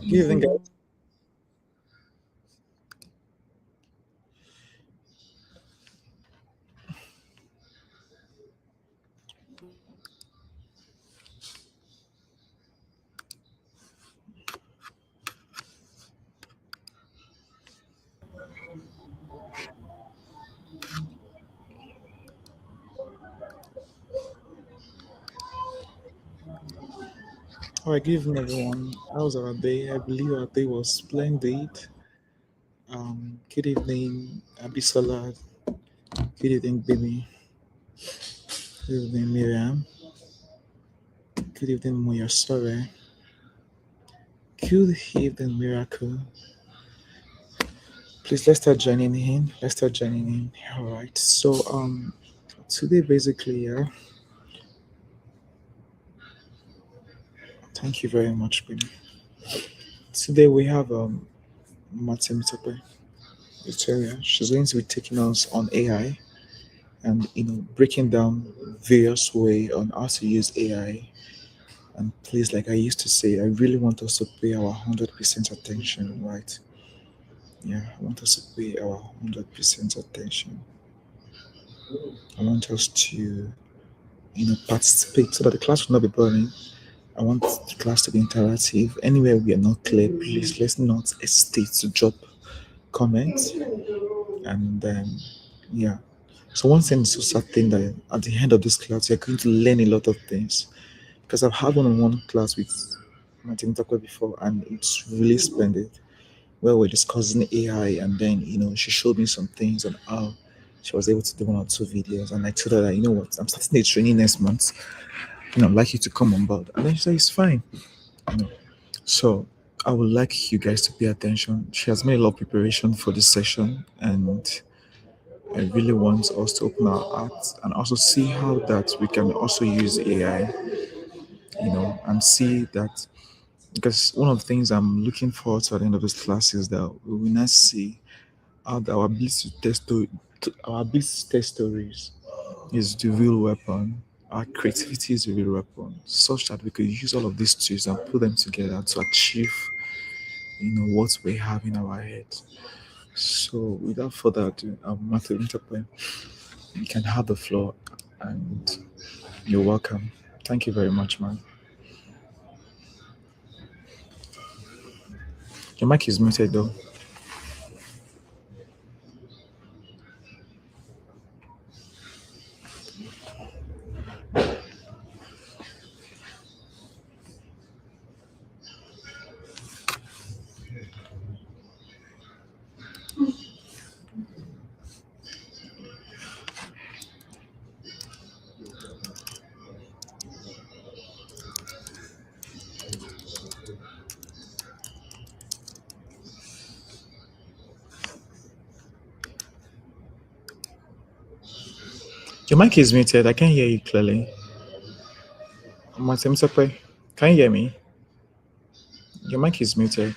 Good evening, guys. All right, good evening, everyone. How was our day? I believe our day was splendid. Good evening, Abisola. Good evening, Baby. Good evening, Miriam. Good evening, Moyasore. Good evening, Miracle. Please let's start joining in. Let's start joining in. All right. Today basically, yeah. Thank you very much, Baby. Today we have Martin Mitope, Victoria. She's going to be taking us on AI and breaking down various way on how to use AI. And please, like I used to say, I really want us to pay our 100% attention, right? Yeah, I want us to pay our 100% attention. I want us to participate so that the class will not be boring. I want the class to be interactive. Anywhere we are not clear, please let's not hesitate to drop comments. And yeah. So one thing is so certain that at the end of this class, you're going to learn a lot of things. Because I've had one-on-one class with Martin Takwe before, and it's really splendid. Where we're discussing AI, and then she showed me some things on how she was able to do one or two videos, and I told her that what, I'm starting a training next month. I'd like you to come on board, and then she said it's fine. You know, so I would like you guys to pay attention. She has made a lot of preparation for this session, and I really want us to open our hearts and also see how that we can also use AI, and see that because one of the things I'm looking forward to at the end of this class is that we will not see how our ability to our ability to test stories is the real weapon. Our creativity is the real weapon, such that we could use all of these tools and put them together to achieve, what we have in our head. So, without further ado, Matthew Interplay, you can have the floor, and you're welcome. Thank you very much, man. Your mic is muted, though. Your mic is muted. I can't hear you clearly. Martin Interplay, can you hear me? Your mic is muted.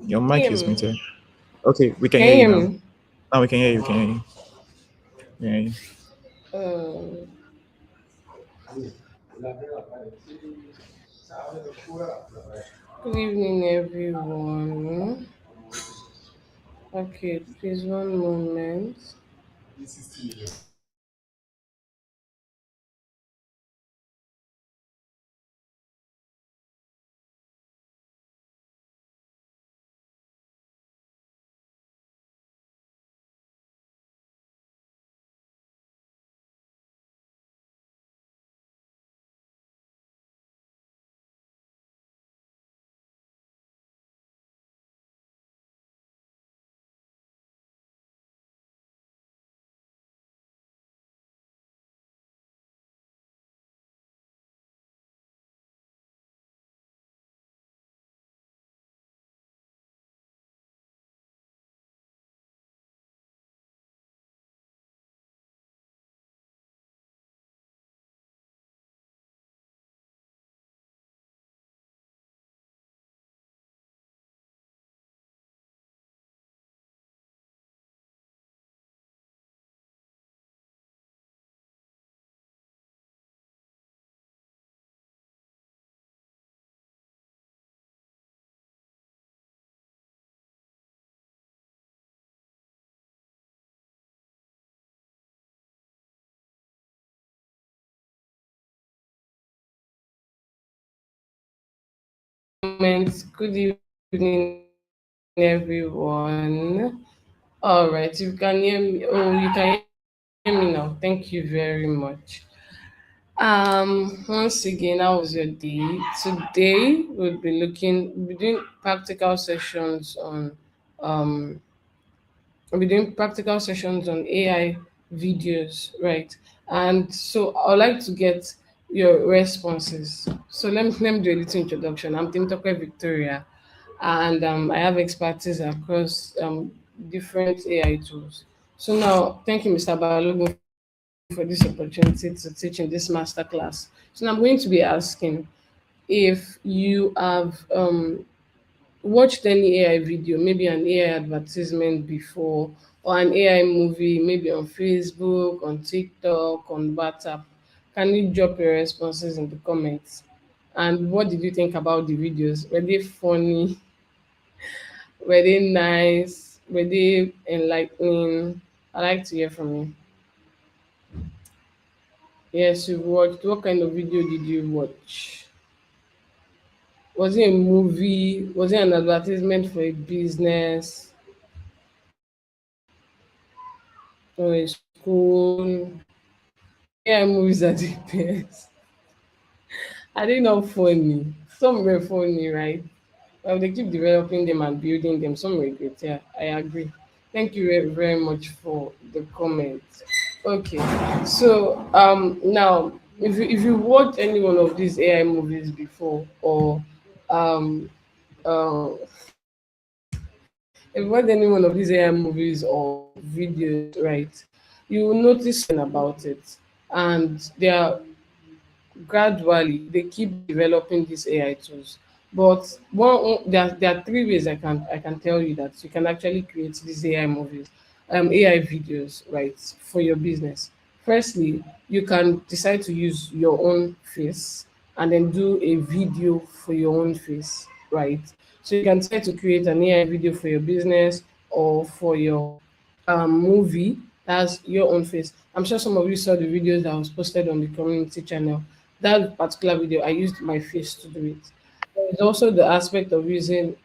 Your mic Hear is me? muted. Okay, we can Can hear you you hear now. me? Now we can hear you. We can hear you. We can hear you. Uh, Good evening, everyone. Okay, please one moment. comments. Good evening, everyone. All right, you can hear me. Oh, you can hear me now. Thank you very much. Once again, how was your day? Today we'll be doing practical sessions on um we'll be doing practical sessions on AI videos, right? And so I'd like to get your responses. So let me do a little introduction. I'm Timtokwe Victoria, and I have expertise across different AI tools. So now, thank you, Mr. Balogun, for this opportunity to teach in this masterclass. So now I'm going to be asking if you have watched any AI video, maybe an AI advertisement before, or an AI movie, maybe on Facebook, on TikTok, on WhatsApp. Can you drop your responses in the comments? And what did you think about the videos? Were they funny? Were they nice? Were they enlightening? I like to hear from you. Yes, you watched. What kind of video did you watch? Was it a movie? Was it an advertisement for a business or a school? AI movies are the best. Are they not funny? Some were funny, right? Well, they keep developing them and building them. Some were great. Yeah, I agree. Thank you very, very much for the comment. Okay, so now if you watched any one of these AI movies before, or um if you watched any one of these AI movies or videos, right, you will notice about it, and they are gradually they keep developing these AI tools. But there are three ways I can tell you that you can actually create these AI movies, AI videos, right, for your business. Firstly, you can decide to use your own face and then do a video for your own face, right? So you can decide to create an AI video for your business or for your movie. That's your own face. I'm sure some of you saw the videos that was posted on the community channel. That particular video, I used my face to do it. There's also the aspect of using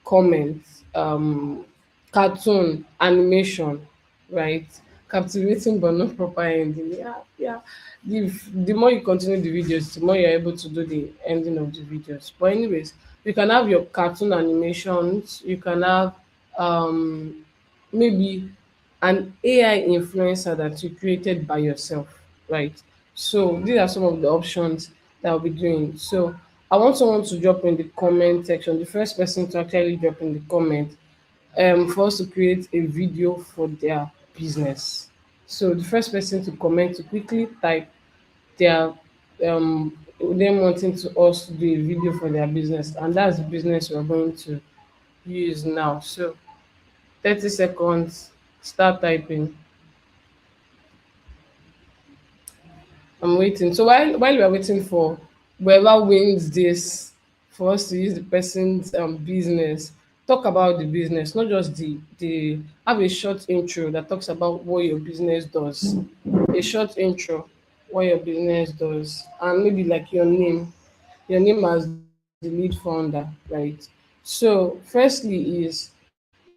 comments, cartoon, animation, right? Captivating but not proper ending. Yeah, yeah. The more you continue the videos, the more you're able to do the ending of the videos. But anyways, you can have your cartoon animations. You can have maybe an AI influencer that you created by yourself, right? So these are some of the options that I'll be doing. So I want someone to drop in the comment section, the first person to actually drop in the comment, for us to create a video for their business. So the first person to comment to quickly type their them wanting to us to do a video for their business, and that's the business we're going to use now. So 30 seconds, start typing. I'm waiting. So while we are waiting for whoever wins this, for us to use the person's business, talk about the business, not just the have a short intro that talks about what your business does. A short intro, what your business does, and maybe like your name as the lead founder, right? So firstly is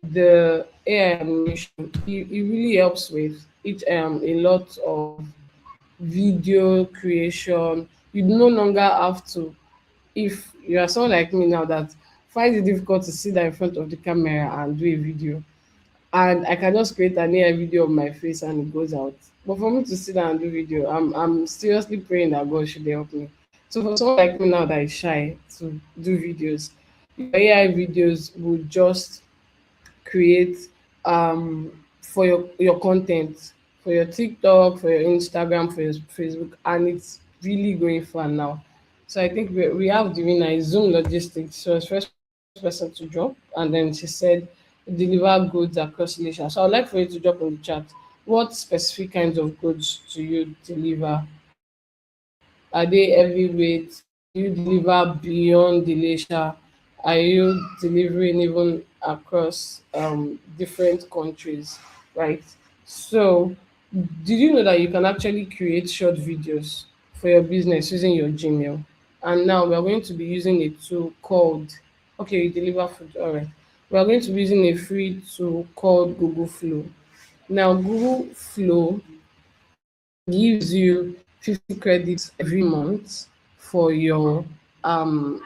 the AI animation. It really helps with it a lot of video creation. You no longer have to, if you are someone like me now that finds it difficult to sit down in front of the camera and do a video, and I can just create an AI video of my face and it goes out. But for me to sit down and do video, I'm seriously praying that God should help me. So for someone like me now that is shy to do videos, your AI videos will just create for your content, for your TikTok, for your Instagram, for your Facebook, and it's really going far now. So I think we have the winner is Zoom Logistics. She was first person to drop, and then she said deliver goods across Asia. So I'd like for you to drop in the chat what specific kinds of goods do you deliver? Are they heavyweight? Do you deliver beyond the leisure? Are you delivering even across different countries, right? So, did you know that you can actually create short videos for your business using your Gmail? And now we are going to be using a tool called, okay, you deliver food, all right. We are going to be using a free tool called Google Flow. Now, Google Flow gives you 50 credits every month for your um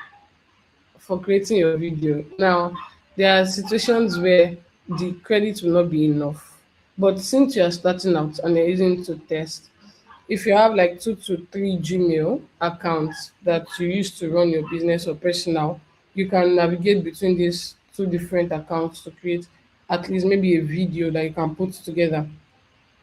for creating your video. Now, there are situations where the credit will not be enough. But since you are starting out and you're using to test, if you have like 2 to 3 Gmail accounts that you use to run your business or personal, you can navigate between these two different accounts to create at least maybe a video that you can put together,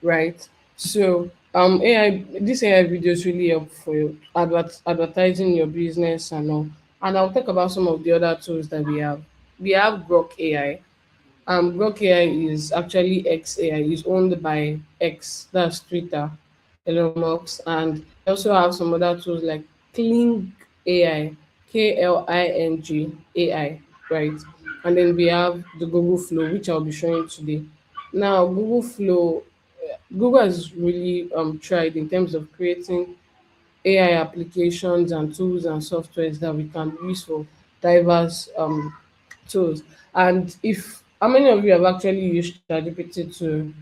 right? So AI, this AI videos really help for your advertising your business and all. And I'll talk about some of the other tools that we have. We have Grok AI. Grok AI is actually XAI. Is owned by X, that's Twitter, Elon Musk, and we also have some other tools like Kling AI, Kling AI, right? And then we have the Google Flow, which I'll be showing today. Now, Google Flow, Google has really tried in terms of creating AI applications and tools and softwares that we can use for diverse tools. And if how many of you have actually used ChatGPT to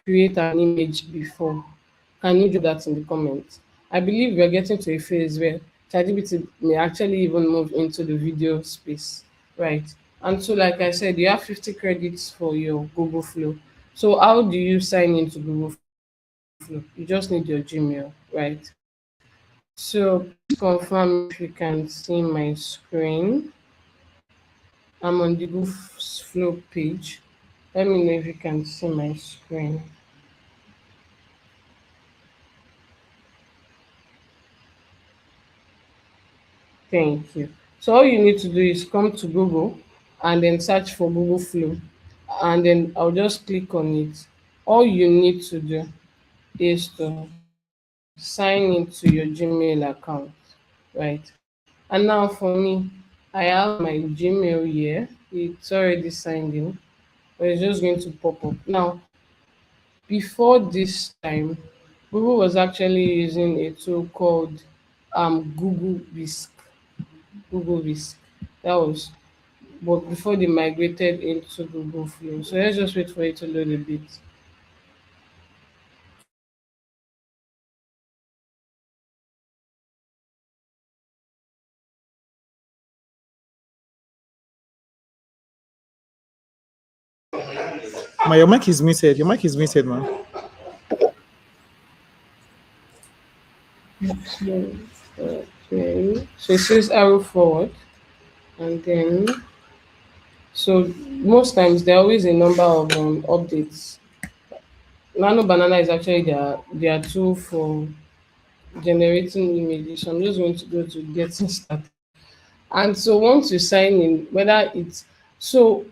create an image before? Can you drop that in the comments? I believe we're getting to a phase where ChatGPT may actually even move into the video space, right? And so, like I said, you have 50 credits for your Google Flow. So, how do you sign into Google Flow? You just need your Gmail, right? So, please confirm if you can see my screen. I'm on the Google Flow page. Let me know if you can see my screen. Thank you. So all you need to do is come to Google and then search for Google Flow. And then I'll just click on it. All you need to do is to sign into your Gmail account, right? And now for me, I have my Gmail here. It's already signed in, but it's just going to pop up. Now, before this time, Google was actually using a tool called Google Whisk. Google Whisk. That was, but before they migrated into Google Flow. So let's just wait for it to load a bit. My your mic is muted. Your mic is muted, man. So, okay. So it says arrow forward, and then so most times there are always a number of updates. Nano Banana is actually their tool for generating images. So I'm just going to go to getting started. And so once you sign in, whether it's so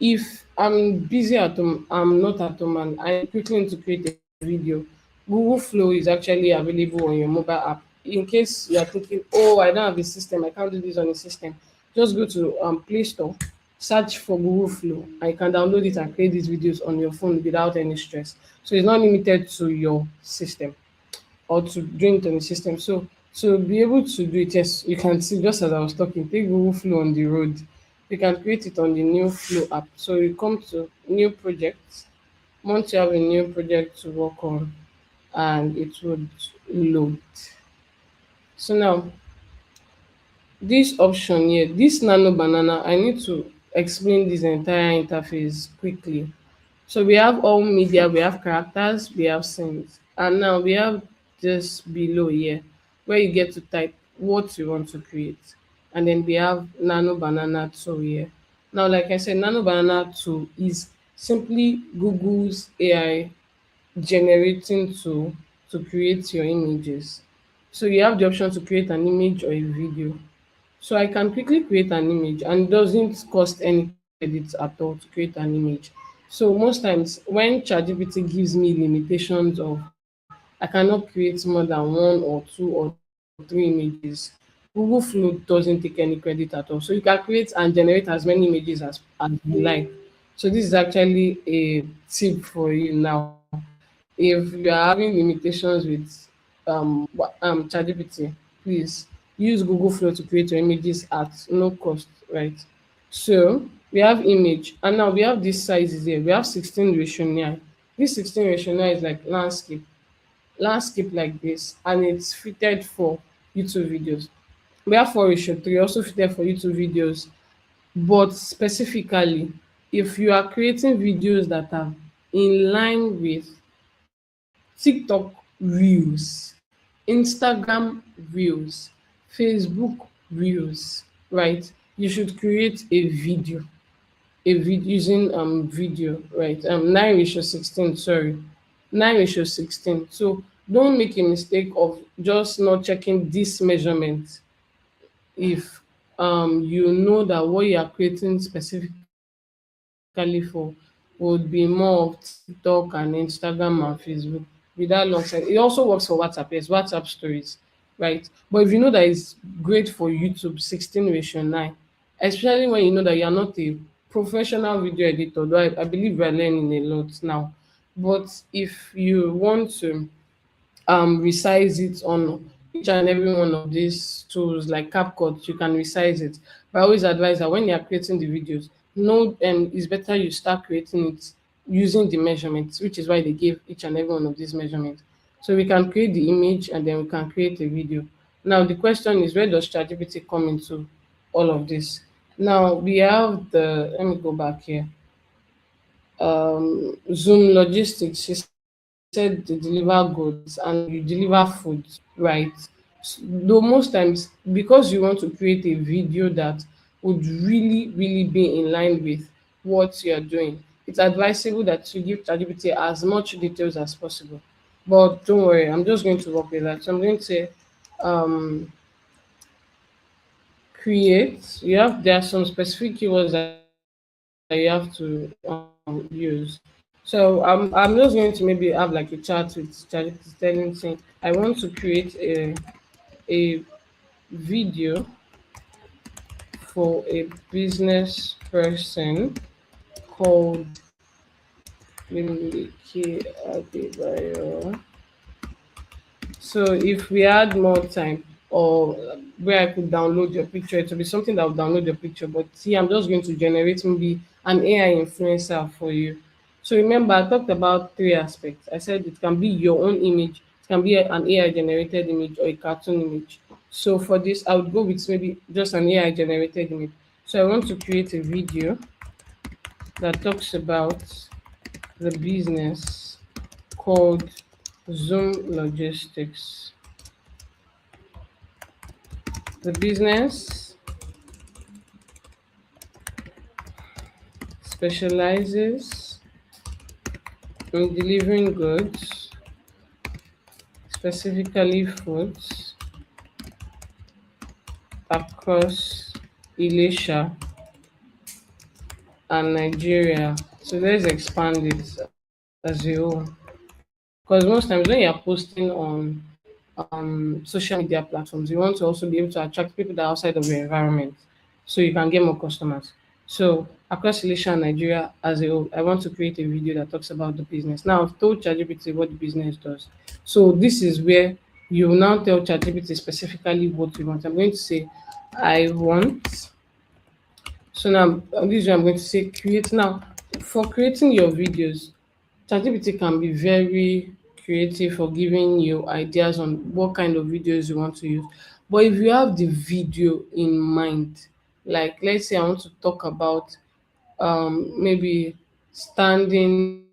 if I'm busy at home, I'm not at home and I quickly need to create a video, Google Flow is actually available on your mobile app. In case you are thinking, oh, I don't have a system, I can't do this on a system, just go to Play Store, search for Google Flow, and you can download it and create these videos on your phone without any stress. So it's not limited to your system or to doing it on the system. So to be able to do it, yes, you can see just as I was talking, take Google Flow on the road. You can create it on the new Flow app. So you come to new project. Once you have a new project to work on, and it would load. So now this option here, this nano banana, I need to explain this entire interface quickly. So we have all media, we have characters, we have scenes. And now we have this below here where you get to type what you want to create. And then we have Nano Banana 2 here. Now, like I said, Nano Banana 2 is simply Google's AI generating tool to create your images. So you have the option to create an image or a video. So I can quickly create an image and it doesn't cost any credits at all to create an image. So most times when ChatGPT gives me limitations of I cannot create more than one or two or three images, Google Flow doesn't take any credit at all. So you can create and generate as many images as you like. So this is actually a tip for you now. If you are having limitations with ChatGPT, please use Google Flow to create your images at no cost, right? So we have image, and now we have these sizes here. We have 16:9. This 16:9 is like landscape like this, and it's fitted for YouTube videos. We have 4:3, also fitted for YouTube videos, but specifically, if you are creating videos that are in line with TikTok reels, Instagram reels, Facebook reels, right? You should create a video using video, right? 9:16, sorry, 9:16. So don't make a mistake of just not checking this measurement if you know that what you are creating specifically for would be more of TikTok and Instagram and Facebook without long time. It also works for WhatsApp, yes, WhatsApp stories, right? But if you know that it's great for YouTube, 16:9, especially when you know that you're not a professional video editor, though I believe we're learning a lot now. But if you want to resize it on each and every one of these tools like CapCut, you can resize it. But I always advise that when you are creating the videos, no, it's better you start creating it using the measurements, which is why they gave each and every one of these measurements. So we can create the image and then we can create a video. Now the question is, where does ChatGPT come into all of this? Now we have let me go back here. Zoom Logistics, she said they deliver goods and you deliver food, right? Though most times, because you want to create a video that would really be in line with what you're doing, it's advisable that you give ChatGPT as much details as possible. But don't worry, I'm just going to work with that. So I'm going to say um, create. There are some specific keywords that you have to use. So I'm just going to maybe have like a chat with ChatGPT telling saying I want to create a video for a business person called Limike Adebayo. So if we had more time, or where I could download your picture, it will be something that will download your picture. But see, I'm just going to generate maybe an AI influencer for you. So remember, I talked about three aspects. I said it can be your own image, it can be an AI generated image or a cartoon image. So for this, I would go with maybe just an AI generated image. So I want to create a video that talks about the business called Zoom Logistics. The business specializes in delivering goods, specifically foods, across Elisha and Nigeria. So let's expand it as a whole. Because most times when you're posting on social media platforms, you want to also be able to attract people that are outside of your environment so you can get more customers. So across Elisha and Nigeria as a whole, I want to create a video that talks about the business. Now I've told ChatGPT what the business does. So this is where you will now tell ChatGPT specifically what you want. I'm going to say, I want. So now this is where I'm going to say create. Now for creating your videos, ChatGPT can be very creative for giving you ideas on what kind of videos you want to use. But if you have the video in mind, like let's say I want to talk about maybe standing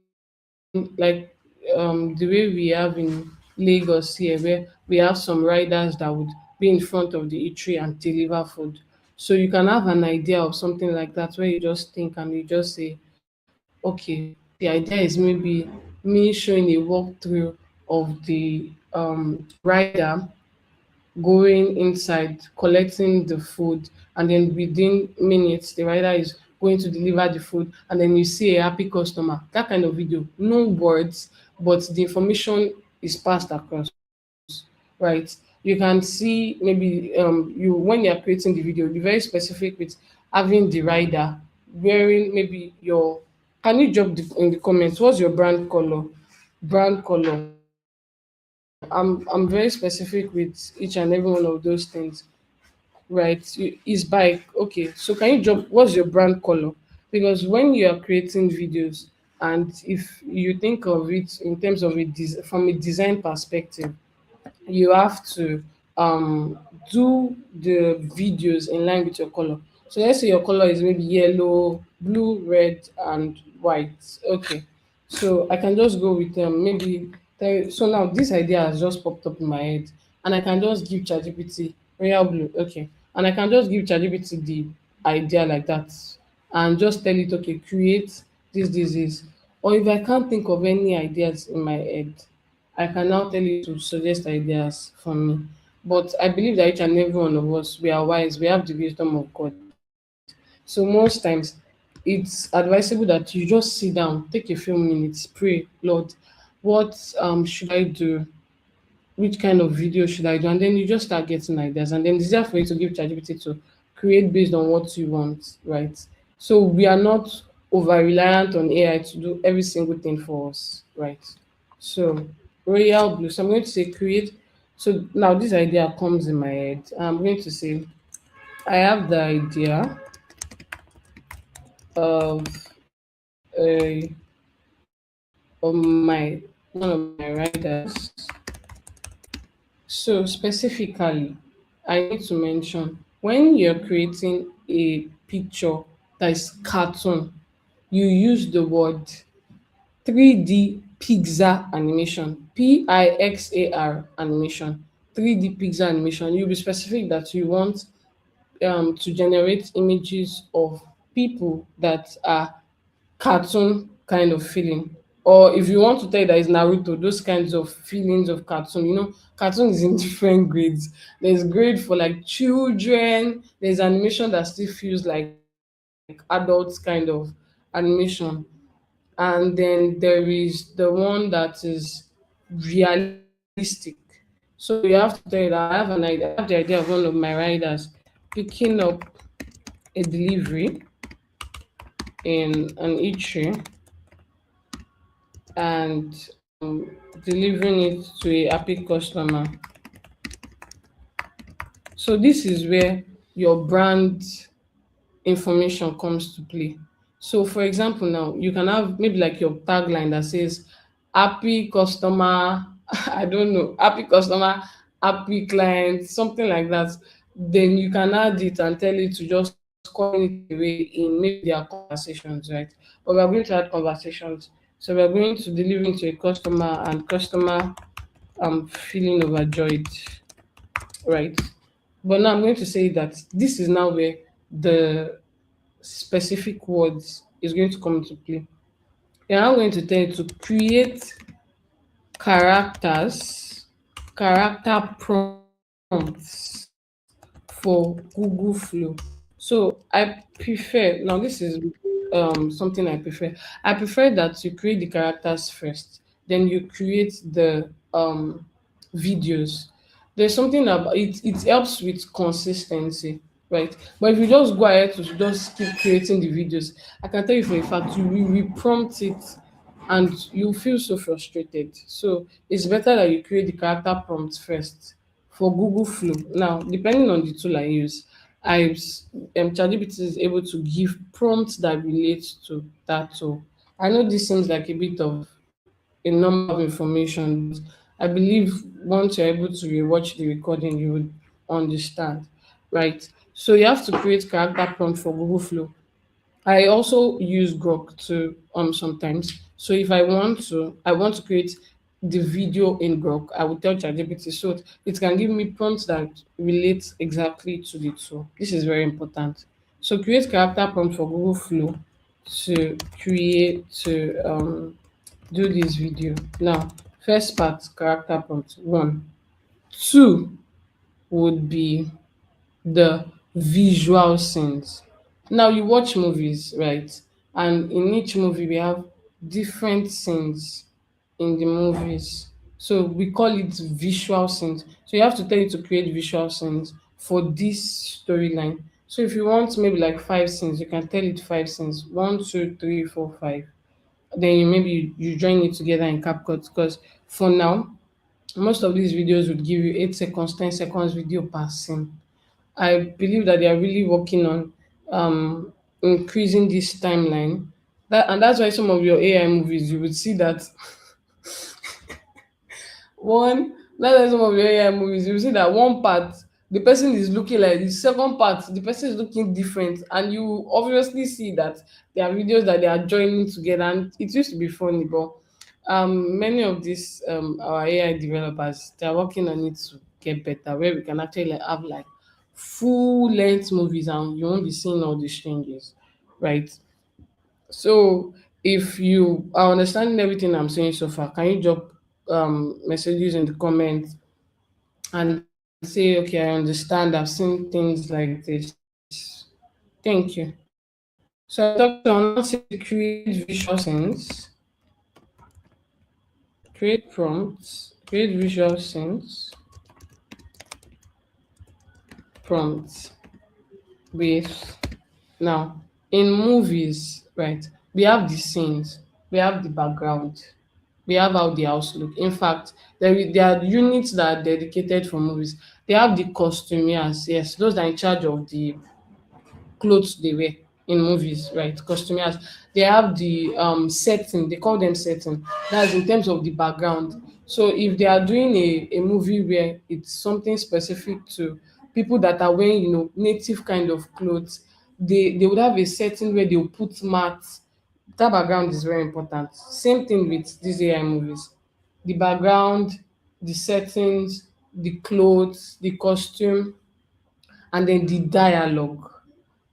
like the way we have in Lagos here, where we have some riders that would be in front of the eatery and deliver food. So you can have an idea of something like that where you just think and you just say, okay, the idea is maybe me showing a walkthrough of the rider going inside, collecting the food, and then within minutes, the rider is going to deliver the food, and then you see a happy customer. That kind of video, no words, but the information is passed across, right? You can see maybe you when you're creating the video, be very specific with having the rider wearing maybe your. Can you drop in the comments what's your brand color? Brand color. I'm very specific with each and every one of those things. right? Is by, okay, so can you drop what's your brand color? Because when you are creating videos, and if you think of it in terms of from a design perspective, you have to um do the videos in line with your color. So let's say your color is maybe yellow, blue, red, and white. Okay. So I can just go with maybe so now this idea has just popped up in my head, and I can just give ChatGPT royal blue. Okay. And I can just give ChatGPT the idea like that, and just tell it, okay, create this. Or if I can't think of any ideas in my head, I can now tell you to suggest ideas for me. But I believe that each and every one of us, we are wise, we have the wisdom of God. So most times, it's advisable that you just sit down, take a few minutes, pray, Lord, what should I do? Which kind of video should I do? And then you just start getting ideas. And then it's easier for you to give ChatGPT to create based on what you want, right? So we are not over reliant on AI to do every single thing for us, right? So royal blue. So I'm going to say create. So now this idea comes in my head. I'm going to say I have the idea of a of my one of my riders. So specifically, I need to mention when you're creating a picture that is cartoon, you use the word 3D Pixar animation, Pixar animation, 3D Pixar animation. You'll be specific that you want to generate images of people that are cartoon kind of feeling. Or if you want to tell you that it's Naruto, those kinds of feelings of cartoon, cartoon is in different grades. There's grade for like children, there's animation that still feels like adults kind of animation. And then there is the one that is realistic. So you have to tell you that I have an idea, I have the idea of one of my riders picking up a delivery in an eatery and delivering it to a happy customer. So this is where your brand information comes to play. So for example, now you can have maybe like your tagline that says happy customer, I don't know, happy customer, happy client, something like that. Then you can add it and tell it to just coin it away in maybe their conversations, right? But we're going to add conversations. So we're going to delivering to a customer and customer feeling overjoyed, right? But now I'm going to say that this is now where the specific words is going to come into play. And I'm going to tell you to create characters, character prompts for Google Flow. So I prefer, now this is something I prefer. I prefer that you create the characters first, then you create the videos. There's something about it, it helps with consistency, right? But if you just go ahead to just keep creating the videos, I can tell you for a fact you will prompt it and you feel so frustrated. So it's better that you create the character prompts first for Google Flow. Now, depending on the tool I use, I ChatGPT is able to give prompts that relate to that tool. I know this seems like a bit of a number of information, but I believe once you're able to rewatch the recording, you would understand, right? So you have to create character prompt for Google Flow. I also use Grok to sometimes. So if I want to create the video in Grok, I will tell ChatGPT so it can give me prompts that relate exactly to the tool. This is very important. So create character prompt for Google Flow to create to do this video. Now, first part character prompt one. Two would be the visual scenes. Now you watch movies, right? And in each movie we have different scenes in the movies. So we call it visual scenes. So you have to tell it to create visual scenes for this storyline. So if you want maybe like five scenes, you can tell it five scenes. One, two, three, four, five. Then you join it together in CapCut because for now most of these videos would give you 8 seconds, 10 seconds video per scene. I believe that they are really working on increasing this timeline. And that's why some of your AI movies you would see that one that's why some of your AI movies you will see that one part the person is looking like the second part the person is looking different, and you obviously see that there are videos that they are joining together, and it used to be funny, but many of these our AI developers, they are working on it to get better, where we can actually like, have like full length movies and you won't be seeing all these changes, right? So if you are understanding everything I'm saying so far, can you drop messages in the comments and say, okay, I understand, I've seen things like this. Thank you. So I talked to on one say create visual scenes, create prompts, create visual scenes, prompts with now in movies, right? We have the scenes, we have the background, we have how the house look. In fact, there are units that are dedicated for movies. They have the costumiers, yes, those that are in charge of the clothes they wear in movies, right? Costumiers. They have the setting, they call them setting. That's in terms of the background. So if they are doing a movie where it's something specific to people that are wearing, native kind of clothes, they would have a setting where they'll put mats. That background is very important. Same thing with these AI movies. The background, the settings, the clothes, the costume, and then the dialogue.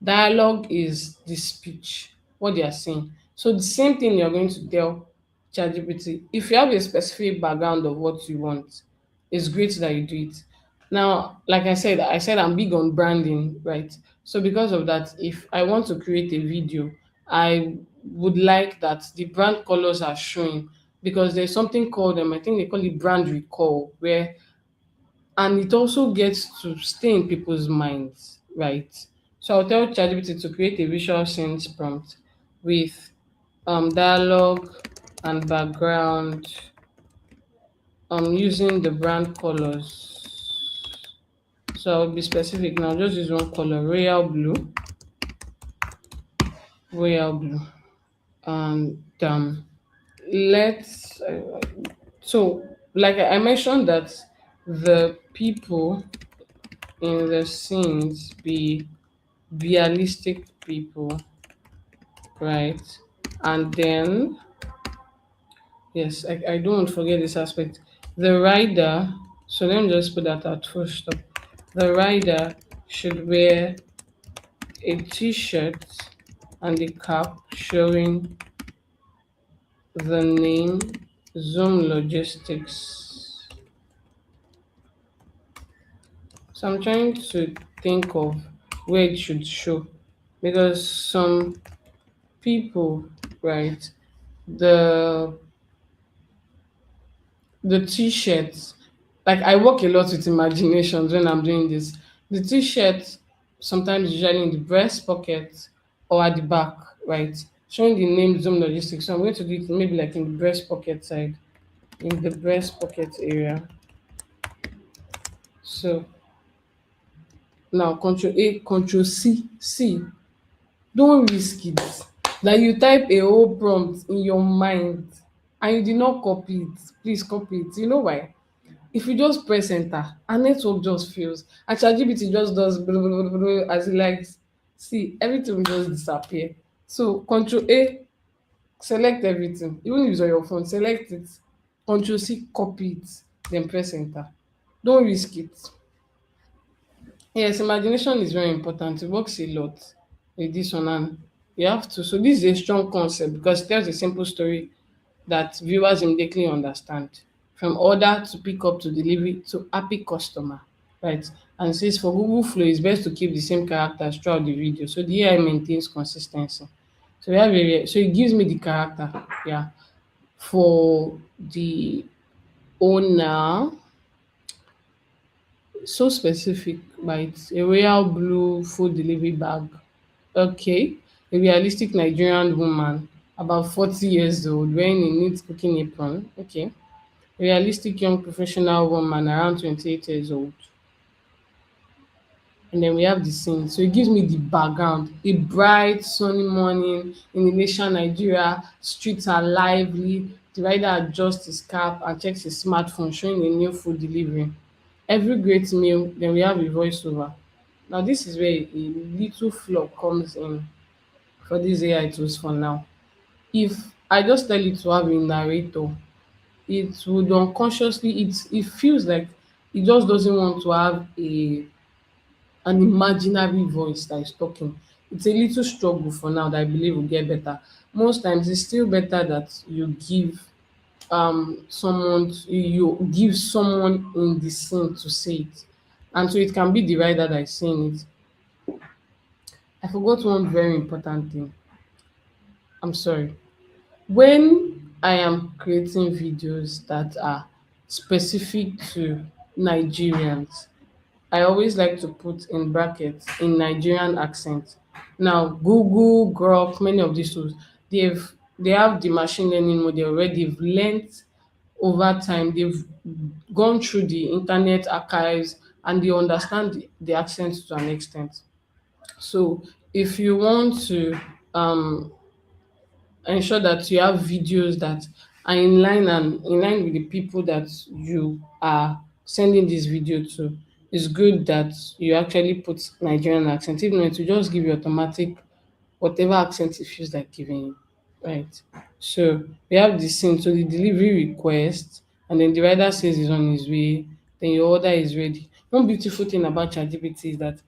Dialogue is the speech, what they are saying. So the same thing you're going to tell ChatGPT. If you have a specific background of what you want, it's great that you do it. Now, like I said I'm big on branding, right? So because of that, if I want to create a video, I would like that the brand colors are showing, because there's something called I think they call it brand recall, where and it also gets to stay in people's minds, right? So I'll tell ChatGPT to create a visual scenes prompt with dialogue and background using the brand colors. So I'll be specific now, just use one color, royal blue, and let's so like I mentioned that the people in the scenes be realistic people, right? And then, yes, I don't want to forget this aspect. The rider, so let me just put that at full stop. The rider should wear a t-shirt and a cap showing the name Zoom Logistics. So I'm trying to think of where it should show, because some people, right? The the t-shirts, like I work a lot with imaginations when I'm doing this. The t-shirt sometimes usually in the breast pocket or at the back, right? Showing the name Zoom Logistics. So I'm going to do it maybe like in the breast pocket side, in the breast pocket area. So now Control A, Control C. See, don't risk it. Like you type a whole prompt in your mind and you did not copy it. Please copy it. You know why? If you just press enter, our network just fails and ChatGPT just does blah, blah, blah, blah, as it likes. See, everything will just disappear. So Control A, select everything, even if it's on your phone, select it. Control C, copy it, then press enter. Don't risk it. Yes, imagination is very important. It works a lot with this one, and you have to. So this is a strong concept because it tells a simple story that viewers immediately understand. From order to pick up to delivery to happy customer, right? And it says for Google Flow, it's best to keep the same characters throughout the video. So the AI maintains consistency. So we have so it gives me the character, yeah, for the owner. So specific, right? A royal blue food delivery bag. Okay. A realistic Nigerian woman, about 40 years old, wearing a neat cooking apron. Okay. A realistic young professional woman, around 28 years old. and then we have the scene. So it gives me the background. A bright, sunny morning in Ilesha, Nigeria. Streets are lively. The rider adjusts his cap and checks his smartphone, showing a new food delivery. Every great meal, then we have a voiceover. Now, this is where a little flaw comes in for these AI tools for now. If I just tell it to have a narrator, it would unconsciously, it feels like it just doesn't want to have an imaginary voice that is talking. It's a little struggle for now that I believe will get better. Most times it's still better that you give you give someone in the scene to say it. And so it can be the writer that is saying it. I forgot one very important thing. I'm sorry. When I am creating videos that are specific to Nigerians, I always like to put in brackets in Nigerian accent. Now, Google, Grok, many of these tools, they have the machine learning model already. They've learned over time. They've gone through the internet archives and they understand the accent to an extent. So, if you want to um, ensure that you have videos that are in line with the people that you are sending this video to, it's good that you actually put Nigerian accent. If not, to just give you automatic whatever accent it feels like giving you. Right. So we have the scene, so the delivery request, and then the rider says he's on his way, then your order is ready. One beautiful thing about ChatGPT is that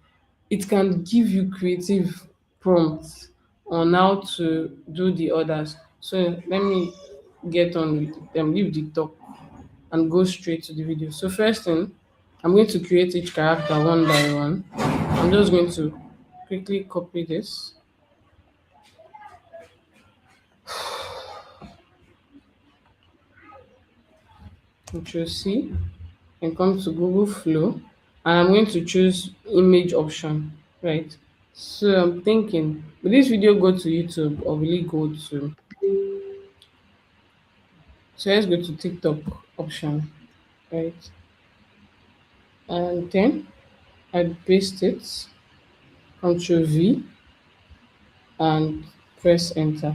it can give you creative prompts on how to do the orders. So let me get on with them, leave the talk and go straight to the video. So first thing, I'm going to create each character one by one. I'm just going to quickly copy this, Control C, and come to Google Flow, and I'm going to choose image option, right? So I'm thinking, will this video go to YouTube or will it go to, so let's go to TikTok option, right? And then I paste it, Control V, and press enter.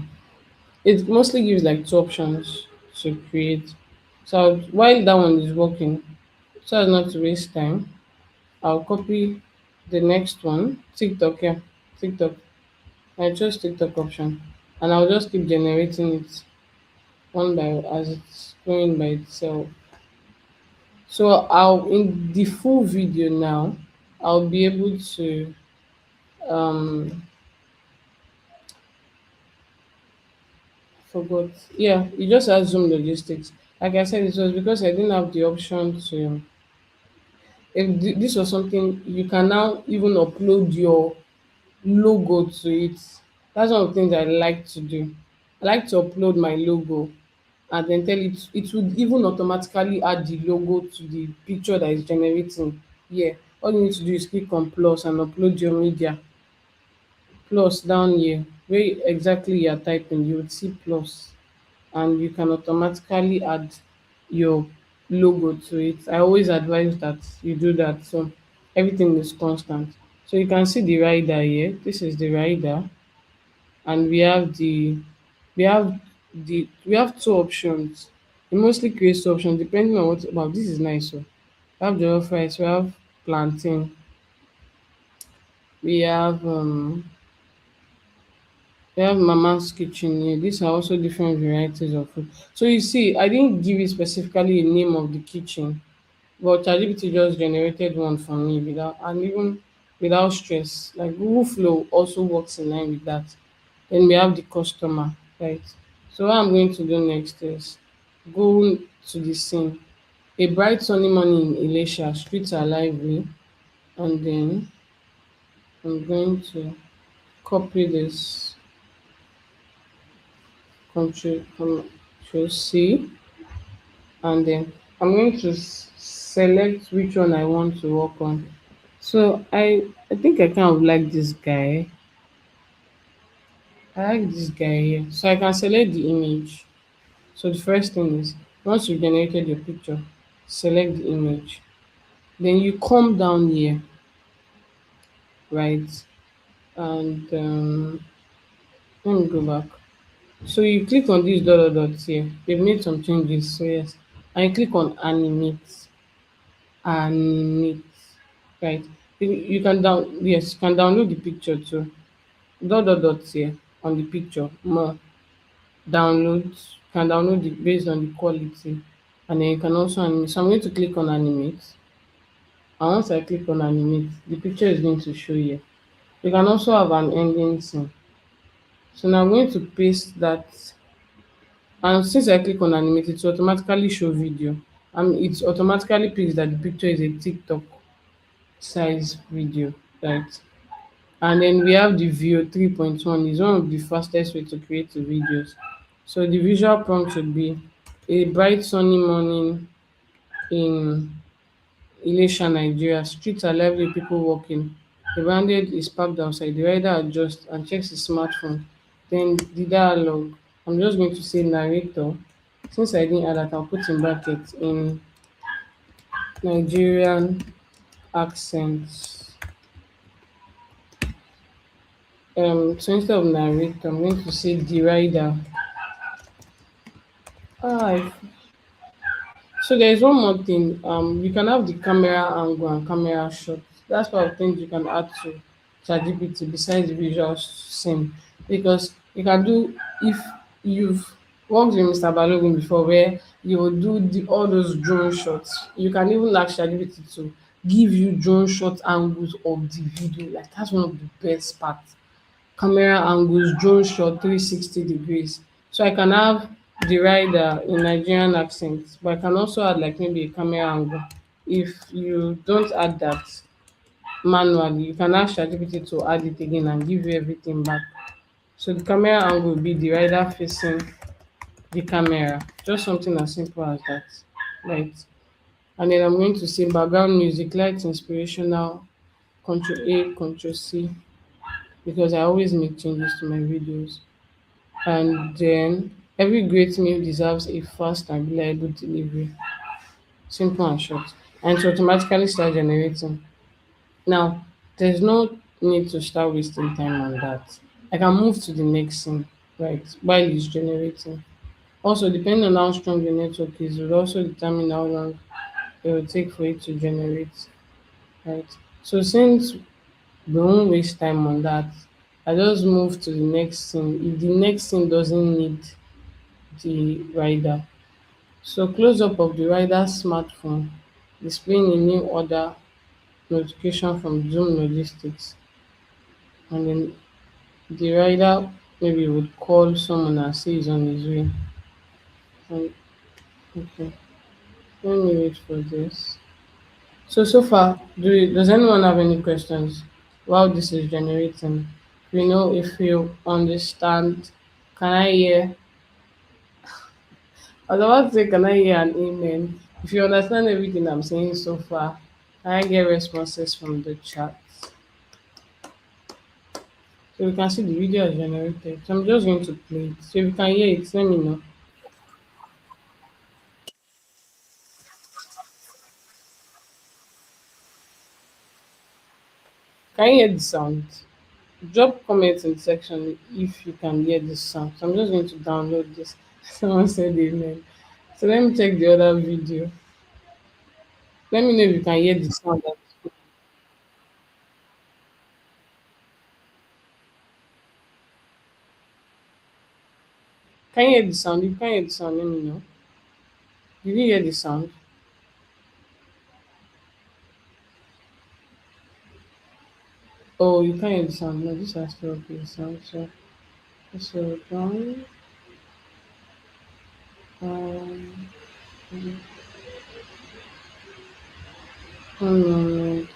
It mostly gives like two options to create. So while that one is working, so as not to waste time, I'll copy the next one, TikTok, yeah, TikTok. I chose TikTok option, and I'll just keep generating it one by as it's going by itself. So I'll in the full video now, I'll be able to um forgot. Yeah, you just add Zoom logistics. Like I said, it was because I didn't have the option to. If this was something you can now even upload your logo to it. That's one of the things I like to do. I like to upload my logo and then tell it would even automatically add the logo to the picture that is generating. Yeah. All you need to do is click on plus and upload your media. Plus down here, where exactly you are typing, you would see plus and you can automatically add your logo to it. I always advise that you do that so everything is constant. So you can see the rider here. This is the rider, and we have two options. It mostly creates two options depending on what. Wow, this is nice. So we have jollof rice, we have plantain, we have mama's kitchen here. These are also different varieties of food. So you see, I didn't give it specifically a name of the kitchen, but ChatGPT just generated one for me without and even without stress. Like Google Flow also works in line with that. Then we have the customer, right? So what I'm going to do next is go to the scene. A bright sunny morning in Elisha, streets are lively, and then I'm going to copy this, Control C, and then I'm going to select which one I want to work on. So I think I kind of like this guy. I like this guy here. So I can select the image. So the first thing is once you've generated your picture, select the image. Then you come down here right? And let me go back. So you click on these dots here. They've made some changes. So yes, and you click on animate, right? You can yes, you can download the picture too. Dots here on the picture. More downloads. You can download it based on the quality, and then you can also animate. So I'm going to click on animate, and once I click on animate, the picture is going to show here. You can also have an ending scene. So now I'm going to paste that, and since I click on animate, it will automatically show video, and it automatically picks that the picture is a TikTok size video, right? And then we have the Veo 3.1 is one of the fastest way to create the videos. So the visual prompt should be a bright sunny morning in Ilesha, Nigeria. Streets are lively, people walking. The bandit is parked outside. The rider adjusts and checks his smartphone. Then the dialogue. I'm just going to say narrator. Since I didn't add that, I'll put in brackets in Nigerian accents. So instead of narrator, I'm going to say the rider. Ah, so there is one more thing. You can have the camera angle and camera shot. That's one of the things you can add to ChatGPT besides the visual scene, because you can do if you've worked with Mr. Balogun before, where you will do all those drone shots. You can even ask ChatGPT to give you drone shot angles of the video. Like that's one of the best parts. Camera angles, drone shot, 360 degrees. So I can have the rider in Nigerian accent, but I can also add like maybe a camera angle. If you don't add that manually, you can ask ChatGPT to add it again and give you everything back. So the camera angle will be the rider facing the camera. Just something as simple as that. Right. And then I'm going to say background music, light inspirational, Control A, Control C, because I always make changes to my videos. And then every great meal deserves a fast and reliable delivery. Simple and short. And to automatically start generating. Now, there's no need to start wasting time on that. I can move to the next scene, right, while it's generating. Also, depending on how strong the network is, will also determine how long it will take for it to generate, right? So since we won't waste time on that, I just move to the next scene. If the next scene doesn't need the rider. So close up of the rider's smartphone, displaying a new order notification from Zoom Logistics. And then the rider maybe would call someone and say he's on his way. And, okay, let me wait for this. So far, does anyone have any questions while this is generating? We know if you understand. Can I hear I was about to say, can I hear an amen? If you understand everything I'm saying so far, can I get responses from the chat? So we can see the video is generated. So I'm just going to play it. So if you can hear it, let me know. Can you hear the sound? Drop comments in the section if you can hear this sound. So I'm just going to download this. Someone said amen. So let me check the other video. Let me know if you can hear the sound. Can you hear the sound? If you can hear the sound, let me know. Did you hear the sound? Oh, you can't hear the sound. No, this has to be the sound. So down. Um, one moment.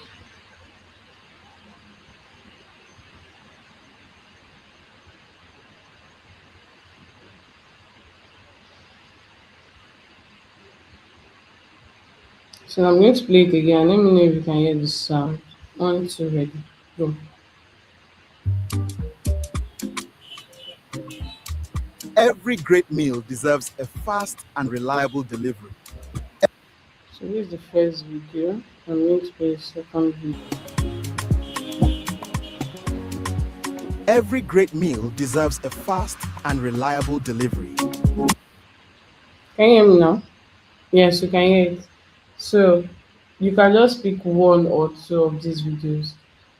So I'm going to play it again. Let me know if you can hear the sound. One, two, ready. Go. Every great meal deserves a fast and reliable delivery. So this is the first video. I'm going to play the second video. Every great meal deserves a fast and reliable delivery. Can you hear me now? Yes, you can hear it. So you can just pick one or two of these videos.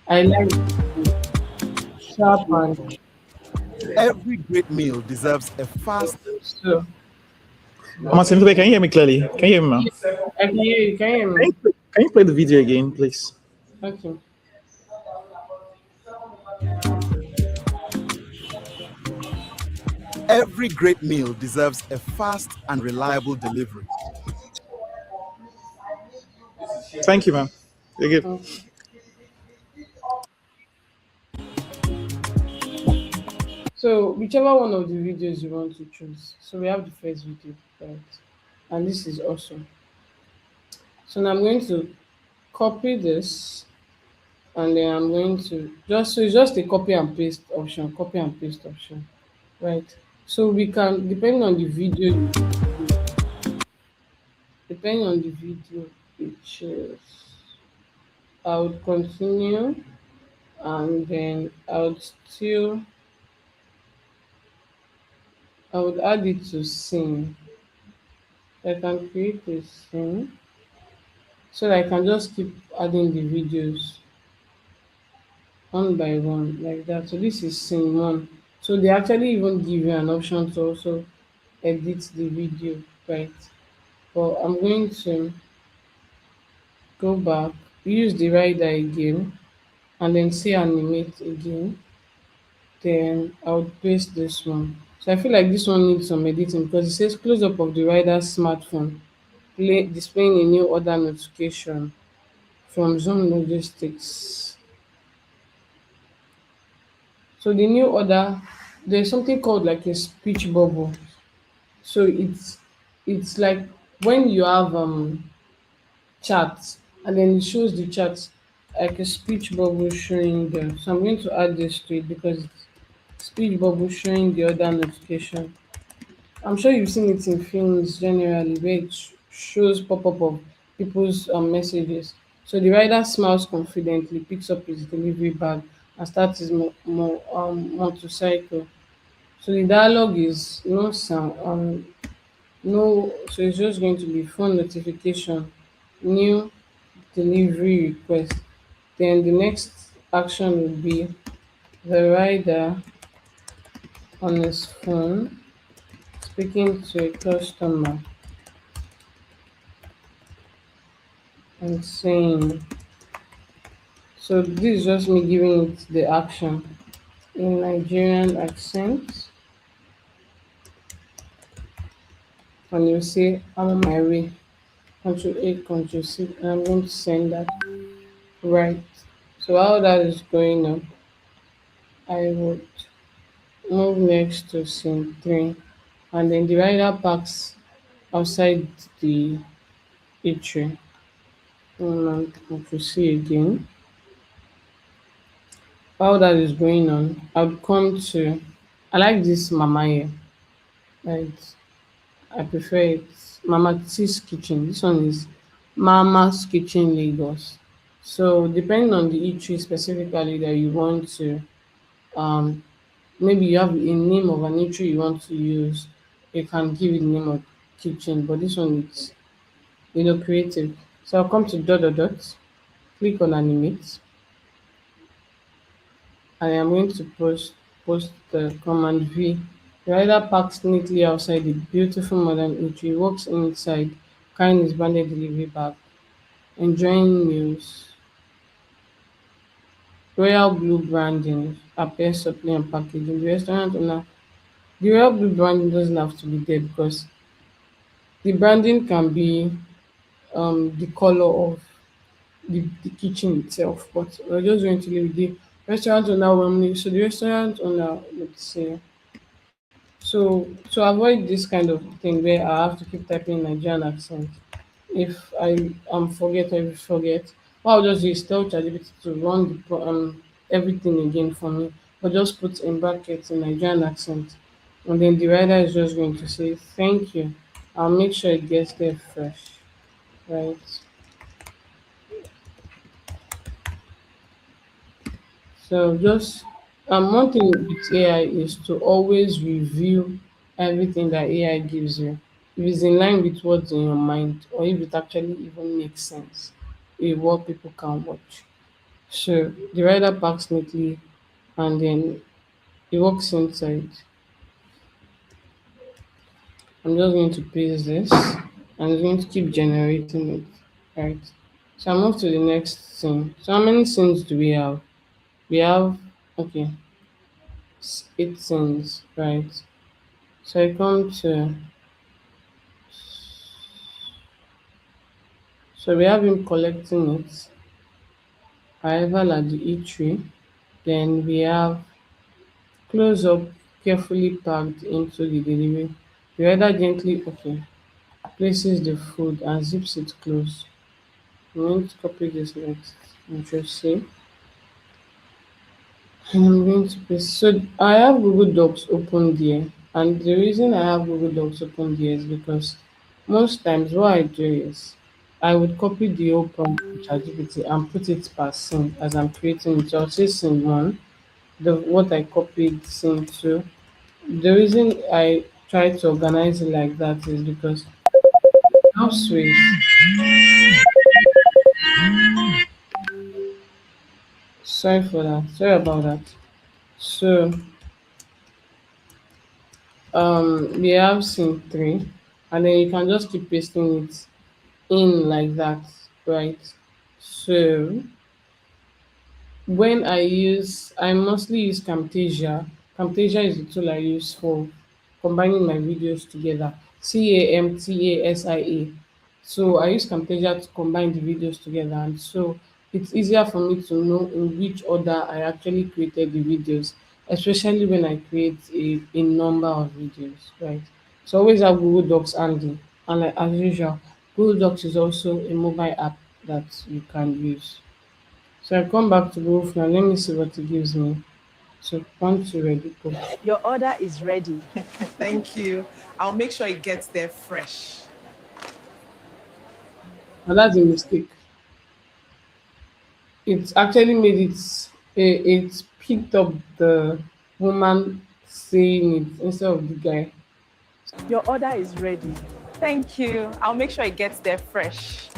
I like sharpen. Every great meal deserves a fast. So Matsumoto, can you hear me clearly? Can you hear me, ma'am? I can hear you. Can you hear me? Can you play the video again, please? Okay. Every great meal deserves a fast and reliable delivery. Thank you, ma'am. You're good. Okay. So whichever one of the videos you want to choose. So we have the first video, right? And this is awesome. So now I'm going to copy this, and then I'm going to just, so it's just a copy and paste option, right? So we can, depending on the video you choose, I would continue, and then I would add it to scene. I can create a scene so that I can just keep adding the videos one by one like that. So this is scene one. So they actually even give you an option to also edit the video, right? But I'm going to go back, use the rider again, and then say animate again. Then I would paste this one. So I feel like this one needs some editing because it says close up of the rider's smartphone, displaying a new order notification from Zoom Logistics. So the new order, there's something called like a speech bubble. So it's like when you have chat, and then it shows the chat like a speech bubble showing there. So I'm going to add this to it because it's speech bubble showing the other notification. I'm sure you've seen it in films generally where it shows pop up of people's messages. So the rider smiles confidently, picks up his delivery bag, and starts his motorcycle. So the dialogue is no sound, no. So it's just going to be phone notification, new delivery request. Then the next action will be the rider on his phone speaking to a customer and saying, so this is just me giving it the action in Nigerian accent, and you say, I'm on my way. Control A, Control C, and I'm going to send that right. So while that is going on, I would move next to scene 3, and then the rider parks outside the eatery. And Control C again. While that is going on, I would come to, I like this mama here. Right. I prefer it. Mama T's Kitchen. This one is Mama's Kitchen Lagos. So depending on the eatery specifically that you want to, um, maybe you have a name of an eatery you want to use, you can give it the name of kitchen. But this one is, creative. So I'll come to dot dot dot, click on animate, and I'm going to post the command V. The rider parks neatly outside the beautiful modern eatery, walks inside, carrying his branded delivery bag, enjoying meals. Royal blue branding appears subtly on packaging. The royal blue branding doesn't have to be there because the branding can be the color of the kitchen itself. But we're just going to leave the restaurant owner warmly. So the restaurant owner would say, so to avoid this kind of thing where I have to keep typing Nigerian accent, if I forget or if you forget, what I'll just do is tell ChatGPT to run everything again for me, but just put in brackets in Nigerian accent, and then the writer is just going to say thank you. I'll make sure it gets there fresh, right? So just One thing with AI is to always review everything that AI gives you. If it's in line with what's in your mind, or if it actually even makes sense with what people can watch. So the rider parks neatly and then he walks inside. I'm just going to paste this and it's going to keep generating it. Right. So I move to the next scene. So how many scenes do we have? We have okay, 8 scenes, right? So I come to so we have him collecting it, arrival at the eatery. Then we have close up carefully packed into the delivery. The rider gently places the food and zips it close. I'm going to copy this next. Interesting. And I'm going to paste. So I have Google Docs open there. And the reason I have Google Docs open there is because most times what I do is I would copy the whole prompt to ChatGPT and put it per scene as I'm creating it. So I'll say scene one, the what I copied, scene two. The reason I try to organize it like that is because helps with sorry for that. Sorry about that. So we have scene three and then you can just keep pasting it in like that, right? So when I mostly use Camtasia. Camtasia is the tool I use for combining my videos together. Camtasia. So I use Camtasia to combine the videos together, and so it's easier for me to know in which order I actually created the videos, especially when I create a number of videos, right? So always have Google Docs handy, and like as usual, Google Docs is also a mobile app that you can use. So I come back to Wolf now. Let me see what it gives me. So one, two, ready, go. Your order is ready. Thank you. I'll make sure it gets there fresh. Now that's a mistake. It actually made it picked up the woman saying it instead of the guy. Your order is ready. Thank you. I'll make sure it gets there fresh.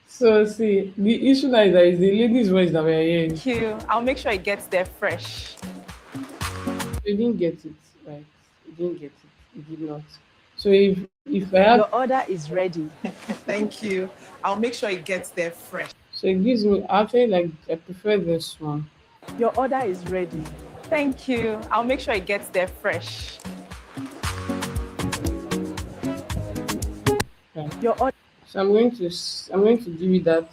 So see, the issue now is that it's the lady's voice that we're hearing. Thank you. I'll make sure it gets there fresh. You didn't get it right. You didn't get it. You did not. So if I have Your order is ready. Thank you. I'll make sure it gets there fresh. so it gives me actually like I prefer this one. Your order is ready. Thank you. I'll make sure it gets there fresh. Right. Your order. So I'm going to give you that.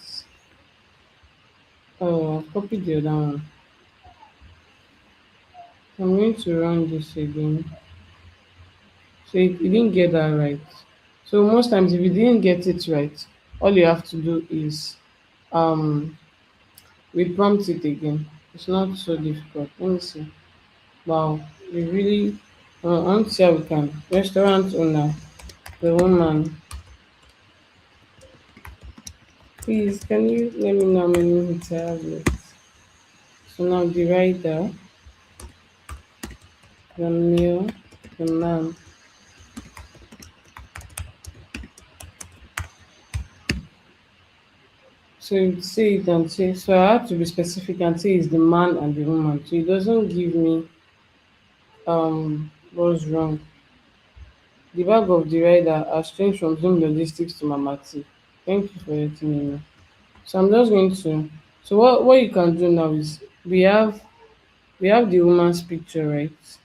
Oh, copy the other one. I'm going to run this again. So you didn't get that right. So most times if you didn't get it right, all you have to do is um re-prompt it again. It's not so difficult. Let me see. Wow, we really I want to see how we can. Restaurant owner, the woman. Please can you let me know how many minutes I have left? So now the rider, the meal, the man. So you say it and say so I have to be specific and say it's the man and the woman. So it doesn't give me what's wrong. The bag of the rider has changed from Zoom Logistics to Mamati. Thank you for letting me know. So I'm just going to so what you can do now is we have the woman's picture, right?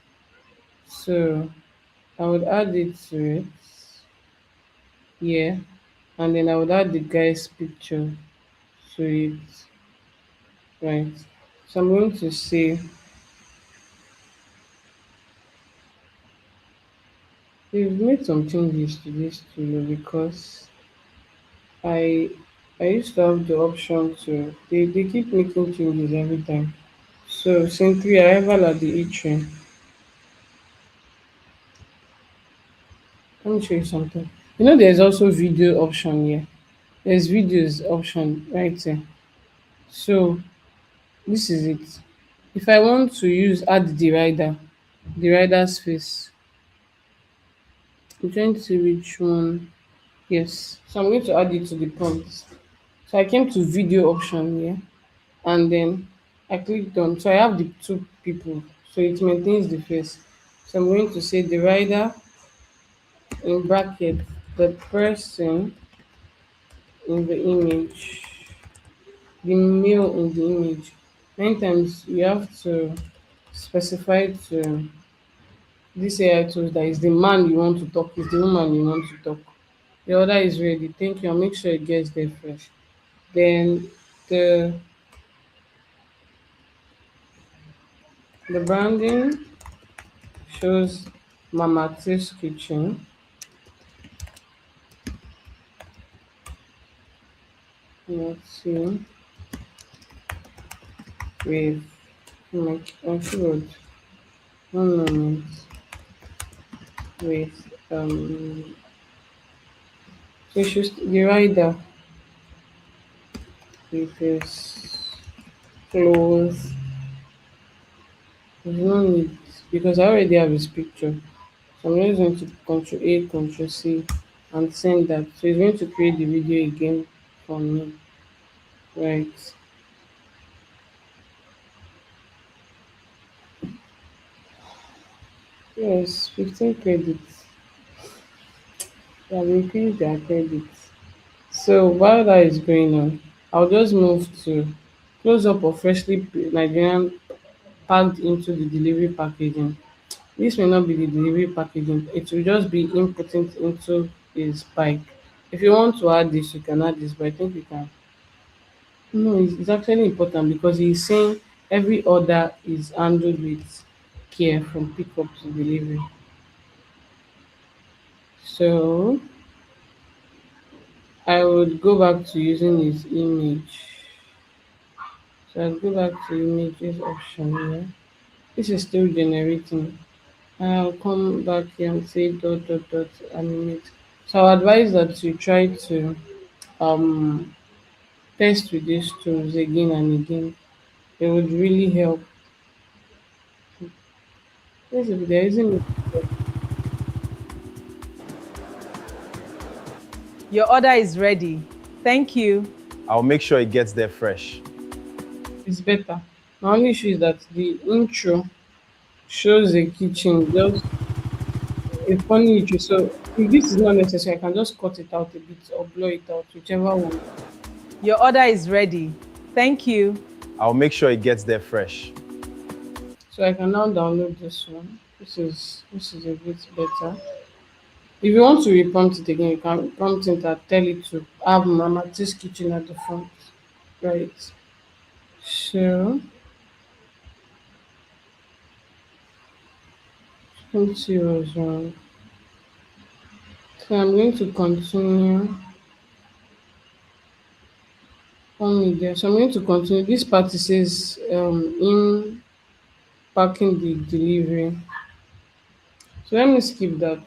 So I would add it to it here and then I would add the guy's picture to it, right? So I'm going to say we've made some changes to this tool because I I used to have the option to they keep making changes every time. So simply arrival at the e-train. Let me show you something. You know there's also video option here. There's videos option right there. So this is it. If I want to use add the rider's face, I'm trying to see which one. Yes. So I'm going to add it to the prompt. So I came to video option here and then I clicked on, so I have the two people, so it maintains the face. So I'm going to say the rider in bracket, the person in the image, the male in the image. Many times you have to specify to this AI tools that is the man you want to talk, is the woman you want to talk. The order is ready. Thank you. I'll make sure it gets there fresh. Then the the branding shows Mama T's kitchen. Let's see with like keyword. One moment with so should the rider with his clothes. There's no need because I already have his picture. So I'm just going to Control A, Control C and send that. So it's going to create the video again for me. Right. Yes, 15 credits. They have increased their credits. So while that is going on, I'll just move to close up of Nigerian packed into the delivery packaging. This may not be the delivery packaging, it will just be inputting it into his bike. If you want to add this, you can add this, but I think you can. No, it's actually important because he's saying every order is handled with care from pickup to delivery. So I would go back to using his image. So I'll go back to images option here. This is still generating. I'll come back here and say dot dot dot animate. So I advise that you try to um test with these tools again and again. It would really help. Yes, if there isn't Your order is ready. Thank you. I'll make sure it gets there fresh. it's better. My only issue is that the intro shows a kitchen, just a funny intro. So if this is not necessary, I can just cut it out a bit or blur it out, whichever one. Your order is ready. Thank you. I'll make sure it gets there fresh. So I can now download this one. This is a bit better. If you want to reprompt it again, you can prompt it and tell it to have Mama T's kitchen at the front. Right. So let's see what's wrong. So I'm going to continue on media. So I'm going to continue. This part it says in packing the delivery. So let me skip that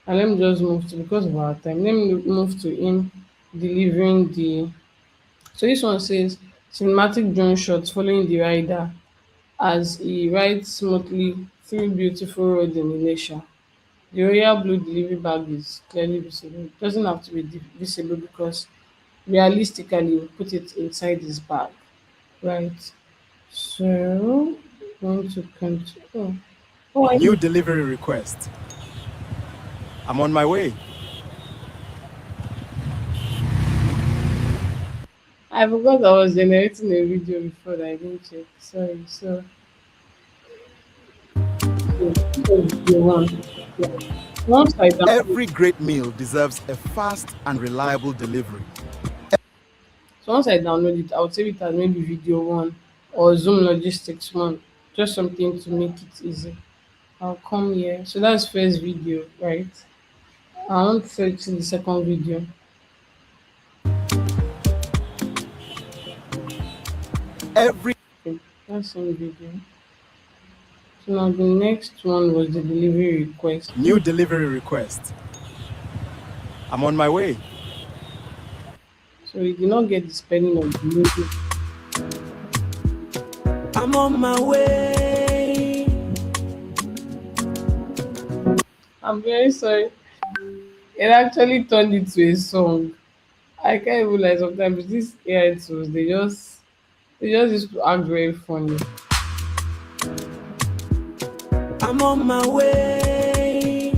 and let me just move to, because of our time, let me move to him delivering the. So this one says cinematic drone shots following the rider as he rides smoothly through beautiful road in Elisha. The royal blue delivery bag is clearly visible. It doesn't have to be visible because realistically we put it inside his bag. Right. So going to continue. Oh, I New know. delivery request. I'm on my way. I forgot I was generating a video before that I didn't check. Sorry. So the one. Yeah. Once I download, Every great meal deserves a fast and reliable delivery. so once I download it, I would save it as maybe video one or Zoom logistics one. Just something to make it easy. I'll come here. So that's first video, right? I want to search the second video. Every Okay, that's same video. So now the next one was the delivery request. new delivery request. I'm on my way. So he did not get the spelling of the name. I'm on my way. I'm very sorry. It actually turned into a song. I can't even lie. Sometimes these AI tools, they just used to act very funny. I'm on my way.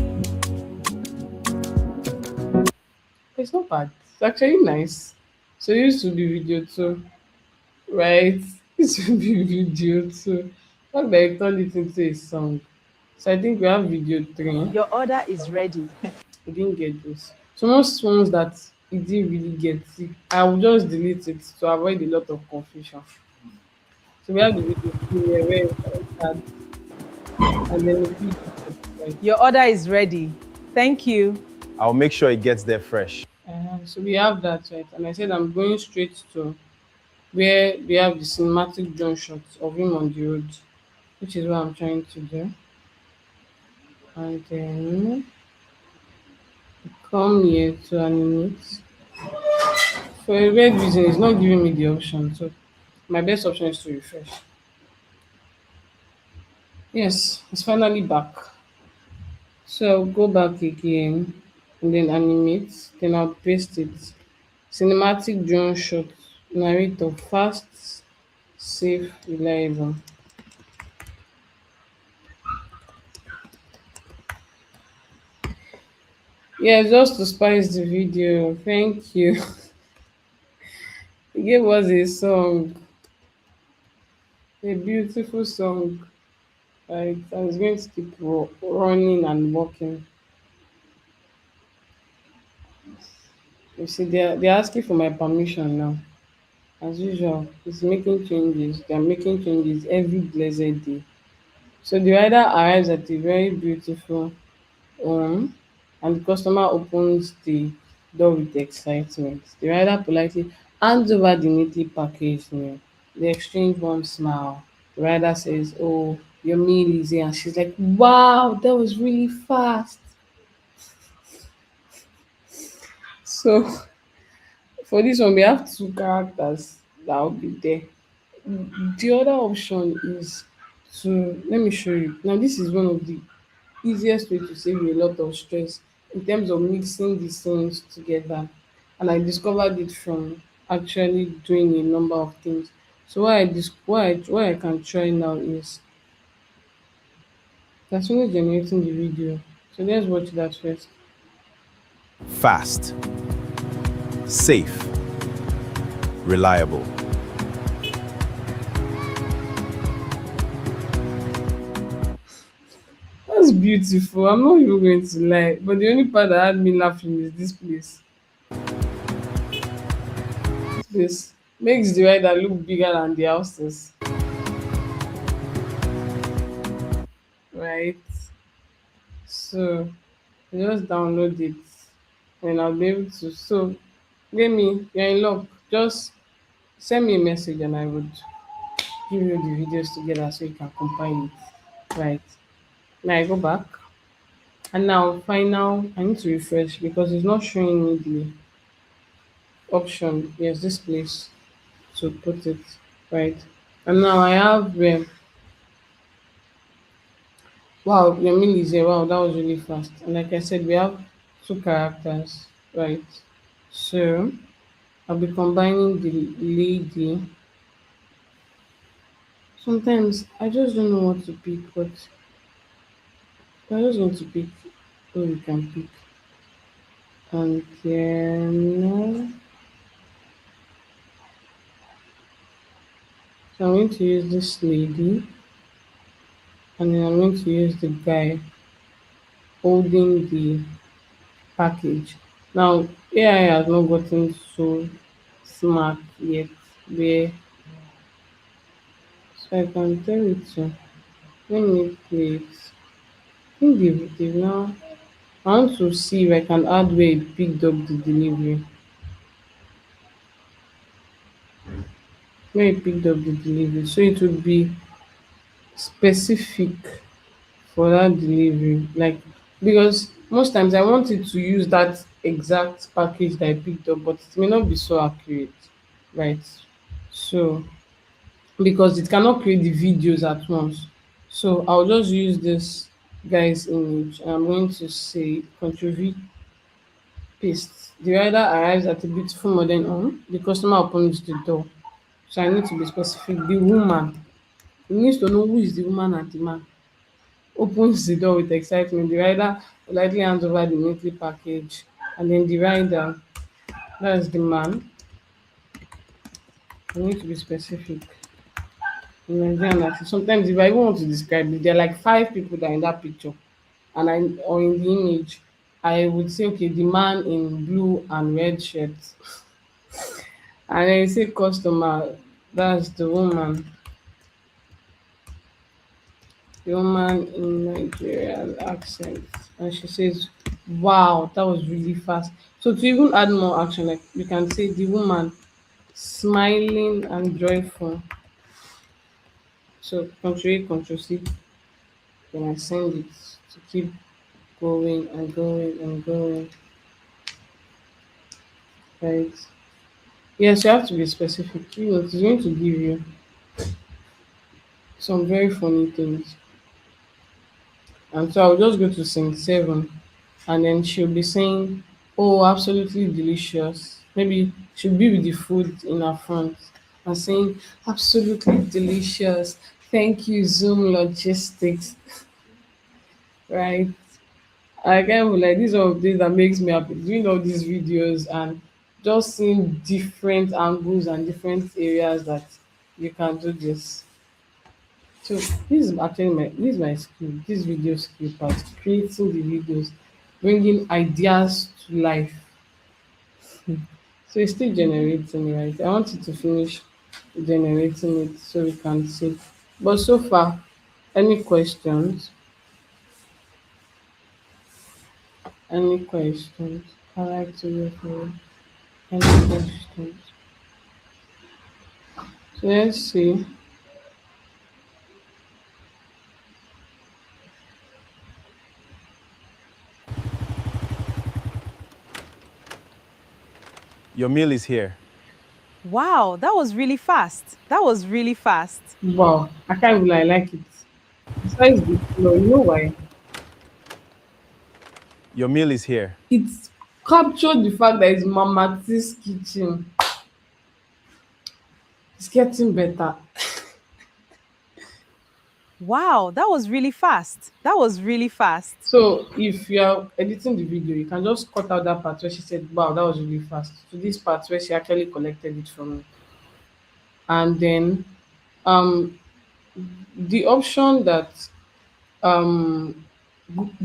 It's not bad. It's actually nice. So it used to be video too, right? It should be video too. Not that I turned it into a song. So I think we have video three. Your order is ready. We didn't get this. So most ones that it didn't really get, I will just delete it to avoid a lot of confusion. So we have the video three here where we can start and then the video right. Your order is ready. Thank you. I'll make sure it gets there fresh. So we have that right, and I said I'm going straight to where we have the cinematic drone shots of him on the road, which is what I'm trying to do. And then come here to animate. For a weird reason, it's not giving me the option. So my best option is to refresh. Yes, it's finally back. So I'll go back again and then animate. Then I'll paste it. Cinematic drone shot. Narrator fast, safe, reliable. Yeah, just to spice the video. Thank you. He gave us a song, a beautiful song. Right, and it's going to keep running and working. You see, they're asking for my permission now. As usual, it's making changes. They're making changes every blessed day. So the rider arrives at a very beautiful home, and the customer opens the door with excitement. The rider politely hands over the neatly packaged meal. They exchange warm smile. The rider says, "Oh, your meal is here," and she's like, "Wow, that was really fast." So for this one, we have two characters that will be there. The other option is to let me show you. Now, this is one of the easiest way to save you a lot of stress in terms of mixing these things together. And I discovered it from actually doing a number of things. So what I can try now is that's only generating the video. So let's watch that first. Fast, safe, reliable. That's beautiful. I'm not even going to lie. But the only part that had me laughing is this place. This makes the rider look bigger than the houses. Right? So I just download it and I'll be able to. So let me, you're in luck. Just send me a message and I would give you the videos together so you can compile it. Right. Now I go back and now final I need to refresh because it's not showing me the option. Yes, this place to put it. Right. And now I have wow, your meal is here. Wow, that was really fast. And like I said, we have two characters, right? So I'll be combining the lady. Sometimes I just don't know what to pick, but I just want to pick what we can pick. And then so I'm going to use this lady, and then I'm going to use the guy holding the package. Now AI has not gotten so smart yet where so I can tell it to let me play it. I think they've now I want to see if I can add where it picked up the delivery. Where it picked up the delivery. So it would be specific for that delivery. Like because most times I want it to use that exact package that I picked up, but it may not be so accurate, right? So because it cannot create the videos at once. So I'll just use this guy's image and I'm going to say Ctrl V paste. The rider arrives at a beautiful modern home. The customer opens the door. So I need to be specific. The woman, he needs to know who is the woman and the man. Opens the door with excitement. The rider politely hands over the neatly package. And then the rider, that's the man. I need to be specific. In Nigerian accent. Sometimes if I even want to describe it, there are like five people that are in that picture. And I or in the image, I would say, okay, the man in blue and red shirt. And then you say customer, that's the woman in Nigerian accent. And she says, wow, that was really fast. So to even add more action, like you can say the woman smiling and joyful. So Control A, Control C, then I send it to keep going and going and going. Right. Yes, you have to be specific. You know, it's going to give you some very funny things. And so I'll just go to scene 7 and then she'll be saying, oh, absolutely delicious. Maybe she'll be with the food in her front and saying, absolutely delicious. Thank you, Zoom Logistics. Right. I can't be like, these are the things that makes me happy doing all these videos and just seeing different angles and different areas that you can do this. So this is my skill, this video skill part, creating the videos, bringing ideas to life. So it's still generating, right? I want it to finish generating it so we can see. But so far, any questions? Any questions? I like to hear from you. Any questions? So let's see. Your meal is here. Wow, that was really fast. That was really fast. Wow, I can't even lie, I like it. Besides the flow, you know why? Your meal is here. It's captured the fact that it's Mama T's kitchen. It's getting better. Wow, that was really fast. That was really fast. So if you are editing the video, you can just cut out that part where she said, wow, that was really fast, to this part where she actually collected it from me. And then um the option that um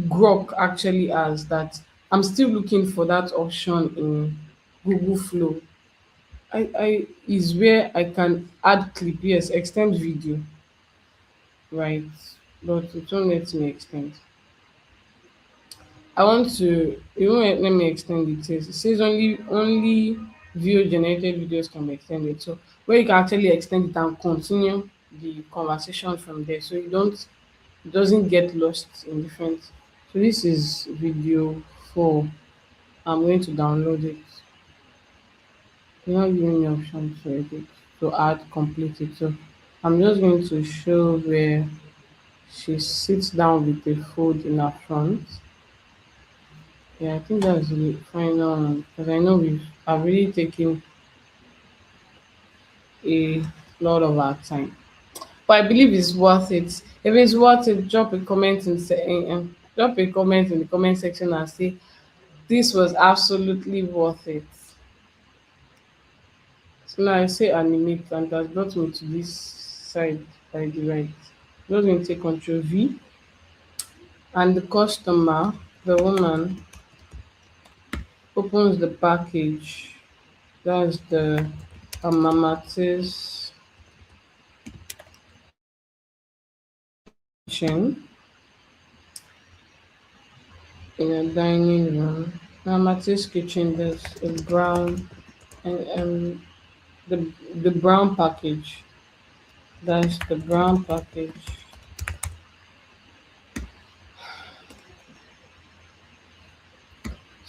Grok actually has, that I'm still looking for that option in Google Flow. I is where I can add clip, yes, extend video, right? But it won't let me extend. I want to, it won't let me extend it. It says only video generated videos can be extended. So where you can actually extend it and continue the conversation from there. So it doesn't get lost in different. So this is video 4. I'm going to download it. You're not giving me option to edit, to add, complete it. So I'm just going to show where she sits down with the food in her front. Yeah, I think that's the final one because I know I've really taken a lot of our time. But I believe it's worth it. If it's worth it, drop a comment in the comment section and say this was absolutely worth it. So now I say animate and that's brought me to this side by the right. Just going to take Control V and the customer, the woman, opens the package. That's the Mamatis kitchen in a dining room. Mamatis kitchen, there's a brown and the brown package. That's the brown package.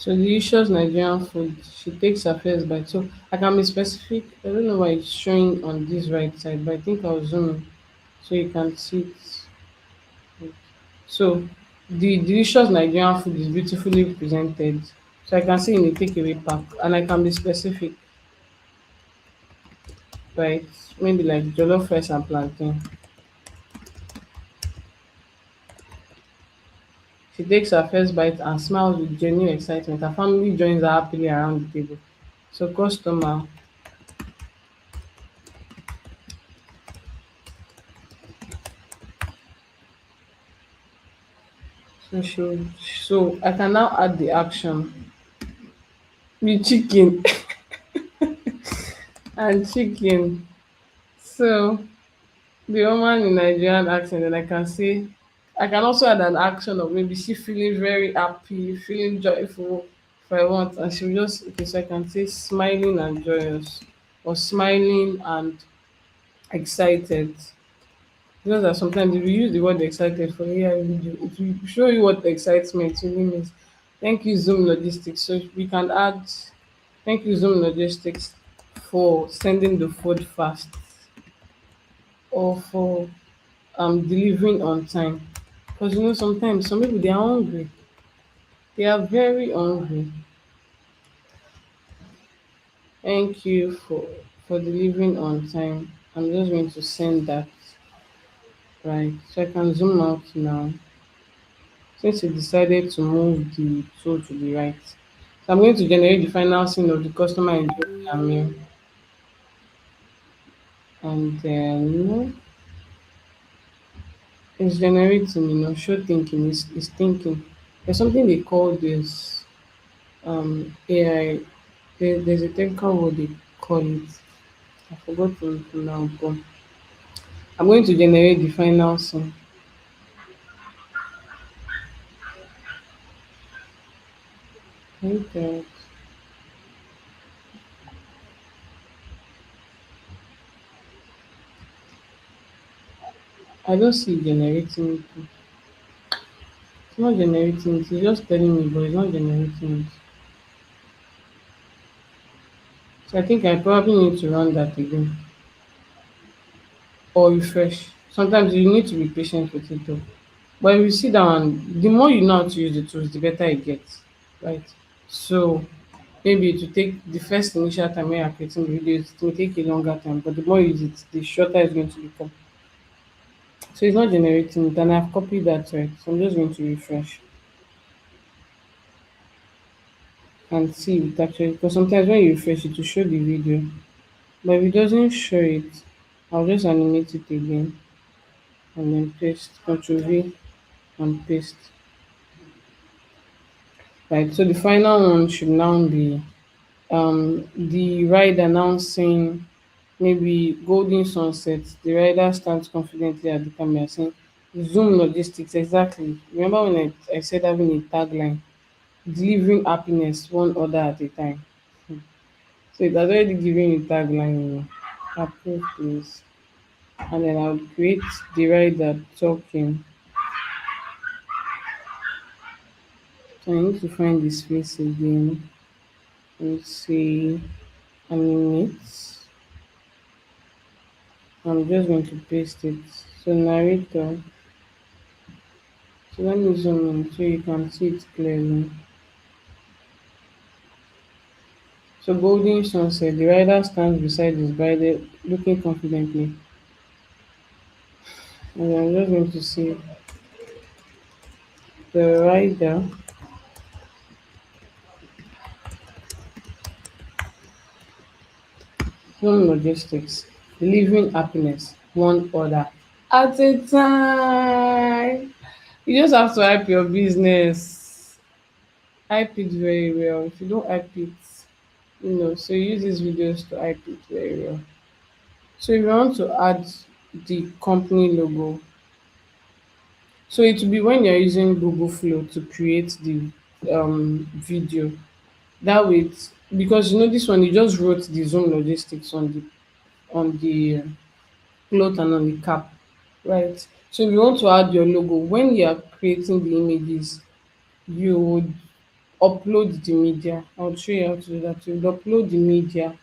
So delicious Nigerian food. She takes her first bite. So I can be specific. I don't know why it's showing on this right side, but I think I'll zoom in so you can see it. So the delicious Nigerian food is beautifully presented. So I can see in the takeaway pack, and I can be specific, right? Maybe like jollof rice and plantain. She takes her first bite and smiles with genuine excitement. Her family joins her happily around the table. So customer, so I can now add the action with chicken and chicken. So the woman in Nigerian accent, and I can say I can also add an action of maybe she feeling very happy, feeling joyful if I want, and she'll just okay, so I can say smiling and joyous or smiling and excited. Because that sometimes if you use the word excited for AI video, it will show you what the excitement really means. Thank you, Zoom Logistics. So we can add thank you, Zoom Logistics, for sending the food fast or for delivering on time. Because you know sometimes some people they are hungry. They are very hungry. Thank you for delivering on time. I'm just going to send that right. So I can zoom out now. Since you decided to move the tool to the right. So I'm going to generate the final scene of the customer enjoying their meal. And then it's generating, show thinking is thinking. There's something they call this AI. There's a technical word they call it. I forgot to now, but I'm going to generate the final scene. Okay. I don't see it generating it. It's not generating it. It's just telling me, but it's not generating it. So I think I probably need to run that again or refresh. Sometimes you need to be patient with it though. But if you sit down and the more you know how to use the tools, the better it gets. Right. So maybe it will take the first initial time when you're creating the videos, it will take a longer time, but the more you use it, the shorter it's going to become. So it's not generating it, and I've copied that right. So I'm just going to refresh and see if it actually because sometimes when you refresh it will show the video. But if it doesn't show it, I'll just animate it again and then paste, Ctrl V and paste. Right, so the final one should now be the ride announcing maybe golden sunset. The rider stands confidently at the camera saying, Zoom logistics, exactly. Remember when I said having a tagline, delivering happiness one order at a time. So it has already given you tagline, approve please. And then I'll create the rider talking. So I need to find this face again. Let's see, animate. I'm just going to paste it. So narrator. So let me zoom in so you can see it clearly. So golden sunset, the rider stands beside his bride looking confidently. And I'm just going to see the rider home logistics, delivering happiness, one order at a time. You just have to hype your business. Hype it very well. If you don't hype it, so use these videos to hype it very well. So if you want to add the company logo, so it will be when you're using Google Flow to create the video. That way, because this one you just wrote the Zoom logistics on the cloth and on the cap, right? So if you want to add your logo when you are creating the images, you would upload the media. I'll show you how to do that. You'll upload the media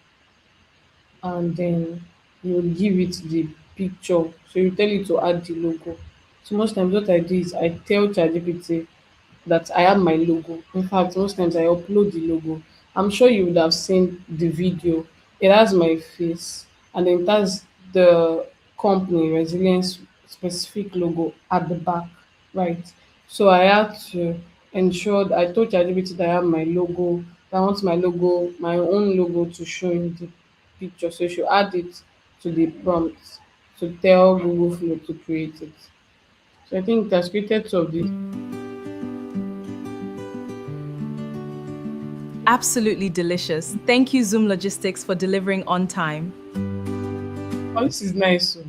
and then you will give it the picture. So you tell it to add the logo. So most times what I do is I tell ChatGPT that I have my logo. In fact, most times I upload the logo. I'm sure you would have seen the video. It has my face and then it has the company resilience specific logo at the back, right? So I had to ensure that I told ChatGPT that I have my logo. That I want my logo, my own logo to show in the picture. So you should add it to the prompt to tell Google Flow to create it. So I think it has created two of these. Absolutely delicious. Thank you, Zoom Logistics, for delivering on time. Oh, this is nice. Oh.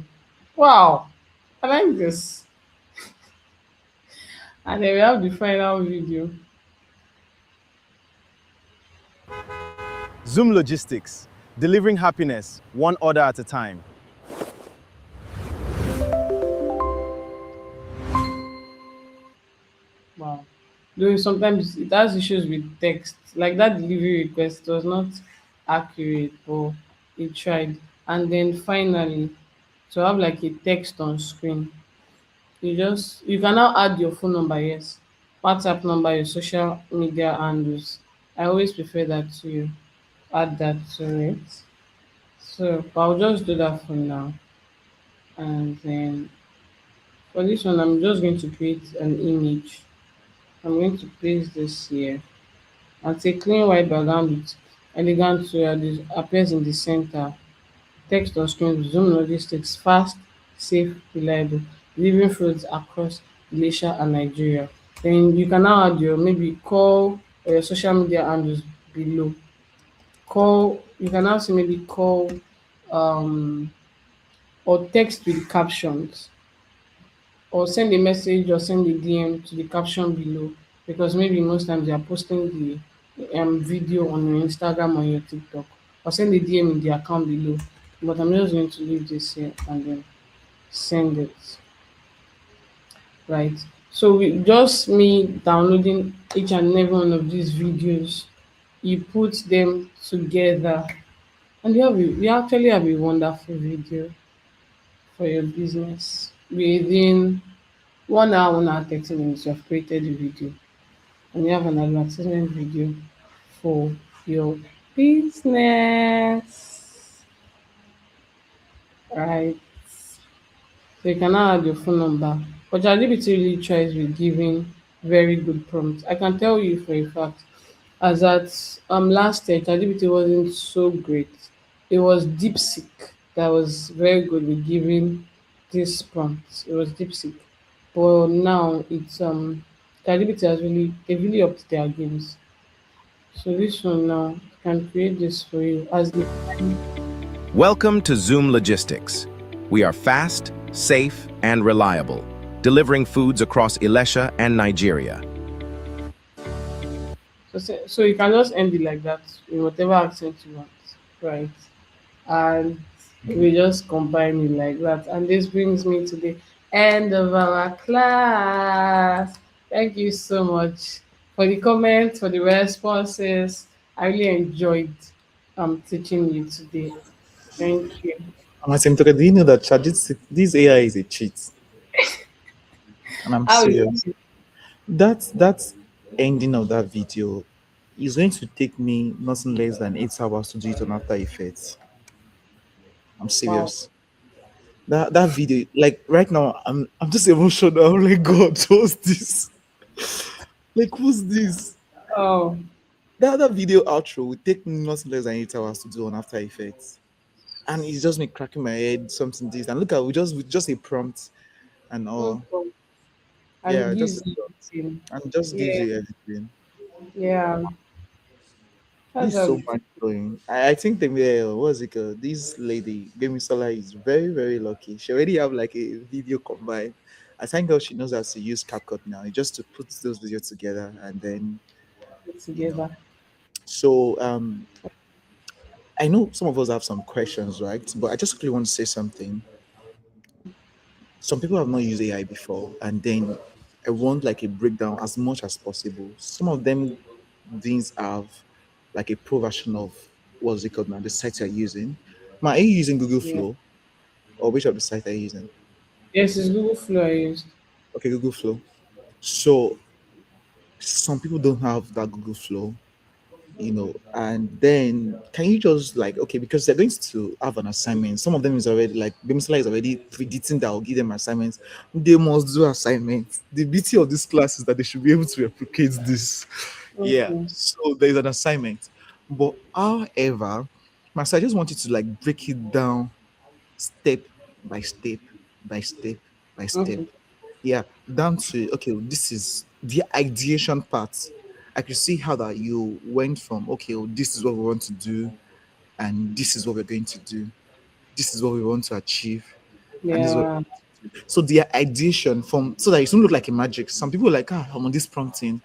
Wow. I like this. And then we have the final video. Zoom Logistics, delivering happiness one order at a time. Wow. Though sometimes it has issues with text. Like that delivery request was not accurate, but it tried. And then finally, to have like a text on screen, you can now add your phone number, yes. WhatsApp number, your social media handles. I always prefer that to add that to it. So I'll just do that for now. And then for this one, I'm just going to create an image. I'm going to paste this here. And say clean white background with elegant tool that appears in the center. Text on screen, Zoom logistics, fast, safe, reliable, delivering fruits across Malaysia and Nigeria. Then you can now add your maybe call or your social media handles below. Call, you can now say maybe call um or text with captions or send a message or send a DM to the caption below because maybe most times they are posting the video on your Instagram or your TikTok or send a DM in the account below. But I'm just going to leave this here and then send it. Right. So with just me downloading each and every one of these videos, you put them together and you actually have a wonderful video for your business within 1 hour, 1 hour, 30 minutes, you have created a video and you have an advertisement video for your business. Right. So you can now add your phone number. But ChatGPT really tries with giving very good prompts. I can tell you for a fact, as at last year, ChatGPT wasn't so great. It was DeepSeek that was very good with giving these prompts. It was DeepSeek. But now it's ChatGPT has really they really upped their games. So this one now can create this for you as the Welcome to Zoom Logistics. We are fast, safe, and reliable, delivering foods across Elisha and Nigeria. so you can just end it like that in whatever accent you want, right? And we just combine it like that. And this brings me to the end of our class. Thank you so much for the comments, for the responses. I really enjoyed teaching you today. Thank you. Matemtoka, do you know that this AI is a cheat? And I'm How is serious. it? That ending of that video is going to take me nothing less than 8 hours to do it on After Effects. I'm Wow. serious. That video, like right now, I'm just emotional. I'm like, God, what's this? Like, what's this? Oh, That video outro would take me nothing less than 8 hours to do on After Effects. And it's just me cracking my head, something this. And look at we just a prompt and no all. problem. And Yeah, it just gives a you prompt. everything. And just gives Yeah, you everything. yeah. That's This is how so it is. mind blowing. I think what's it called? This lady, Gemi Sola, is very, very lucky. She already have like a video combined. I thank God she knows how to use CapCut now, just to put those videos together and then you know. Together. So I know some of us have some questions, right? But I just quickly want to say something. Some people have not used AI before, and then I want like a breakdown as much as possible. Some of them didn't have like a pro version of what's it called now, the site you're using. Ma, are you using Google Yeah. Flow or which of the site are you using? Yes, it's Google Flow I used. Okay, Google Flow. So some people don't have that Google Flow, and then can you just like, okay, because they're going to have an assignment. Some of them is already like Bimsla is already predicting that I'll give them assignments. They must do assignments. The beauty of this class is that they should be able to replicate this. Yeah. Okay. So there's an assignment. But however, Master, I just wanted to like break it down step by step by step by step. Okay. Yeah, down to okay, this is the ideation part. I could see how that you went from okay, this is what we want to do, and this is what we're going to do. This is what we want to achieve, and this is what. Yeah. So the ideation from so that it doesn't look like a magic. Some people are like, I'm on this prompting,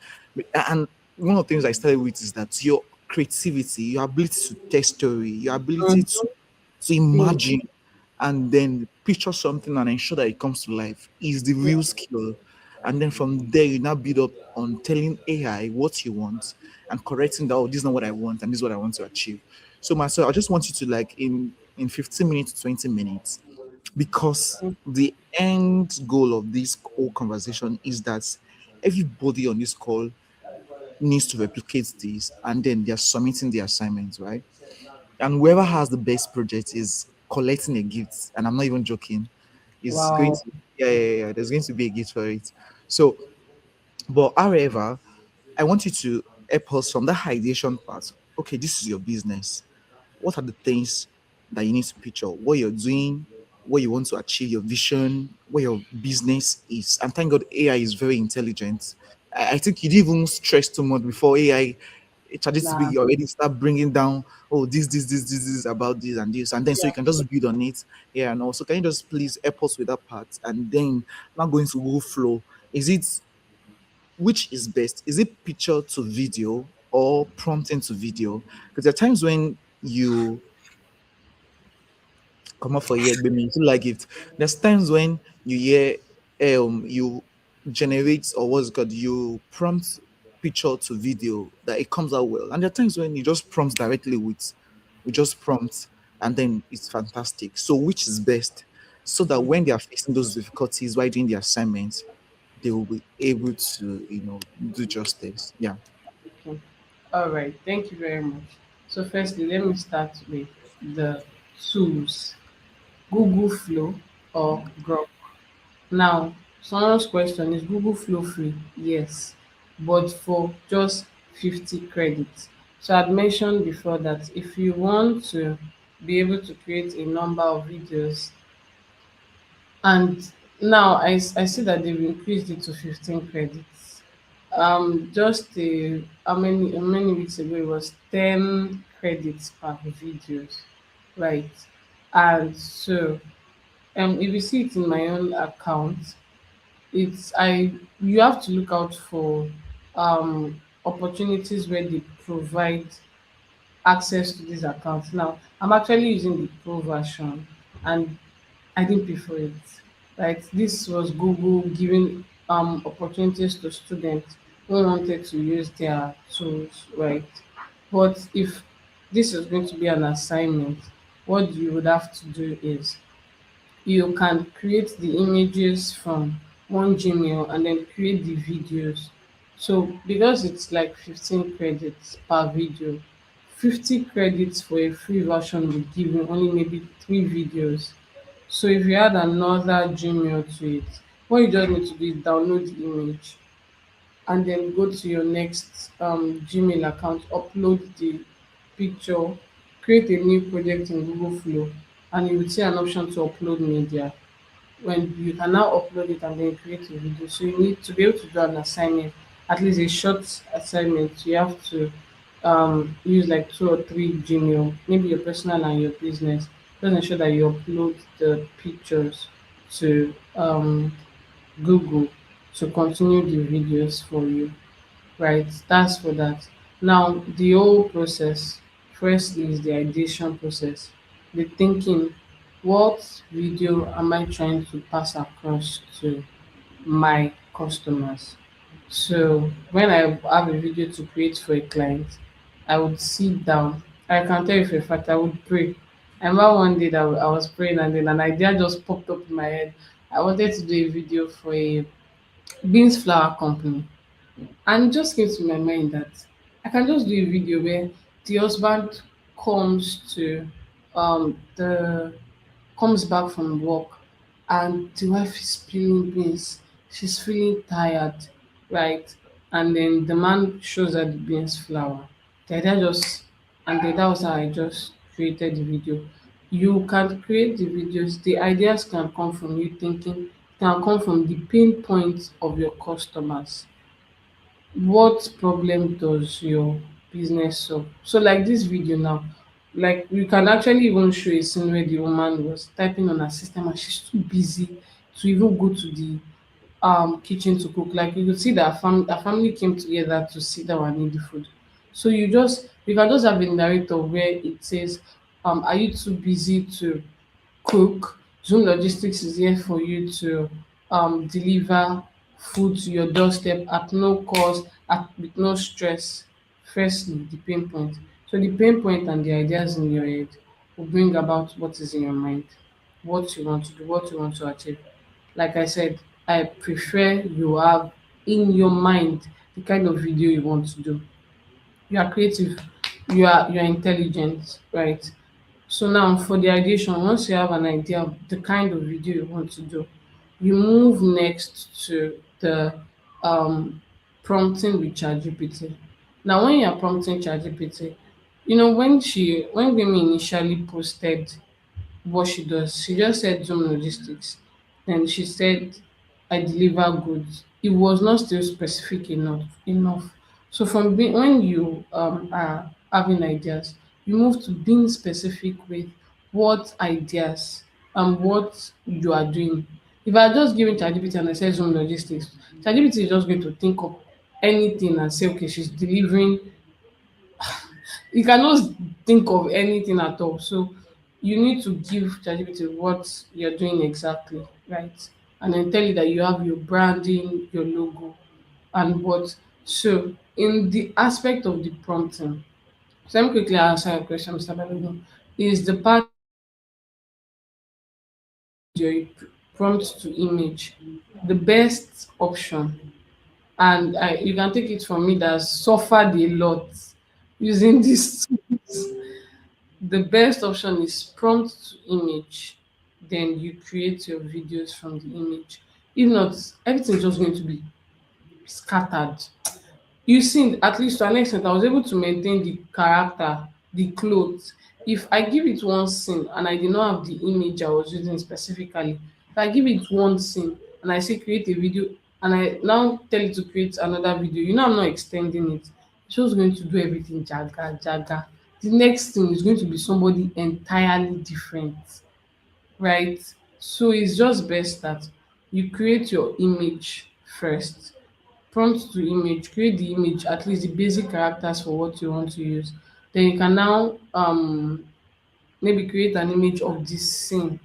and one of the things I started with is that your creativity, your ability to tell story, your ability Mhm. to Think. imagine and then picture something and ensure that it comes to life is the Yeah. real skill. And then from there, you now build up on telling AI what you want and correcting that, oh, this is not what I want and this is what I want to achieve. So, myself, I just want you to like in 15 minutes to 20 minutes, because the end goal of this whole conversation is that everybody on this call needs to replicate this and then they're submitting the assignments, right? And whoever has the best project is collecting a gift. And I'm not even joking. Is going Wow. to yeah. There's going to be a gift for it. So, but however, I want you to help us from that ideation part. Okay, this is your business. What are the things that you need to picture? What you're doing, what you want to achieve, your vision, what your business is. And thank God AI is very intelligent. I think you didn't even stress too much before AI Nah. ChatGPT already start bringing down, oh, this about this and this, and then so Yeah. you can just build on it. Yeah, and also, can you just please help us with that part? And then now going to Google Flow, is it which is best? Is it picture to video or prompting to video? Because there are times when you come up for here, but me feel like it. There's times when you hear you generate or what's it called, you prompt picture to video that it comes out well. And there are times when you just prompt directly with just prompts and then it's fantastic. So which is best? So that when they are facing those difficulties while doing the assignments, they will be able to, do justice. Yeah. Okay. All right. Thank you very much. So, firstly, let me start with the tools: Google Flow or Grok. Now, someone's question is Google Flow free? Yes, but for just 50 credits. So, I'd mentioned before that if you want to be able to create a number of videos, and now I see that they've increased it to 15 credits. Just how many weeks ago it was 10 credits per videos, right? And so, if you see it in my own account, it's I you have to look out for opportunities where they provide access to these accounts. Now, I'm actually using the pro version, and I didn't pay for it. Right? This was Google giving opportunities to students who wanted to use their tools, right? But if this is going to be an assignment, what you would have to do is you can create the images from one Gmail and then create the videos. So because it's like 15 credits per video, 50 credits for a free version will give you only maybe 3 videos. So if you add another Gmail to it, what you just need to do is download the image and then go to your next Gmail account, upload the picture, create a new project in Google Flow, and you will see an option to upload media. When you can now upload it and then create a video. So you need to be able to do an assignment, at least a short assignment. You have to use like 2 or 3 Gmail, maybe your personal and your business. Just ensure that you upload the pictures to Google to continue the videos for you, right? That's for that. Now, the whole process, firstly, is the ideation process, the thinking. What video am I trying to pass across to my customers? So when I have a video to create for a client, I would sit down. I can tell you for a fact I would pray. I remember one day that I was praying and then an idea just popped up in my head. I wanted to do a video for a beans flour company. And it just came to my mind that I can just do a video where the husband comes to the comes back from work and the wife is peeling beans. She's feeling tired, right? And then the man shows her the beans flour. The idea just and then that was how I just created the video. You can create the videos, the ideas can come from you thinking, can come from the pain points of your customers. What problem does your business solve? So like this video now, like you can actually even show a scene where the woman was typing on her system and she's too busy to even go to the kitchen to cook. Like you could see that her family came together to sit down and eat the food. So you can just have a narrator where it says, are you too busy to cook? Zoom Logistics is here for you to deliver food to your doorstep at no cost, with no stress. Firstly, the pain point. So the pain point and the ideas in your head will bring about what is in your mind, what you want to do, what you want to achieve. Like I said, I prefer you have in your mind the kind of video you want to do. You are creative, you are intelligent, right? So now for the ideation, once you have an idea of the kind of video you want to do, you move next to the um, prompting with ChatGPT. Now, when you are prompting ChatGPT, when Grammy initially posted what she does. She just said Zoom Logistics. Then she said, I deliver goods. It was not still specific enough. So from being when you are having ideas, you move to being specific with what ideas and what you are doing. If I just give it ChatGPT and I say Zoom Logistics, ChatGPT is just going to think of anything and say, okay, she's delivering. You cannot think of anything at all. So you need to give ChatGPT what you're doing exactly, right? And then tell you that you have your branding, your logo, and what. So in the aspect of the prompting, so let me quickly answer your question, Mr. Balogun. Is the part your prompt to image the best option? And you can take it from me that suffered a lot using these tools. The best option is prompt to image. Then you create your videos from the image. If not, everything's just going to be scattered. You see, at least to an extent, I was able to maintain the character, the clothes. If I give it one scene and I did not have the image I was using specifically, if I give it one scene and I say create a video and I now tell it to create another video, I'm not extending it. It's just going to do everything jaga jaga. The next thing is going to be somebody entirely different, right? So it's just best that you create your image first. Prompt to image, create the image, at least the basic characters for what you want to use. Then you can now maybe create an image of this scene,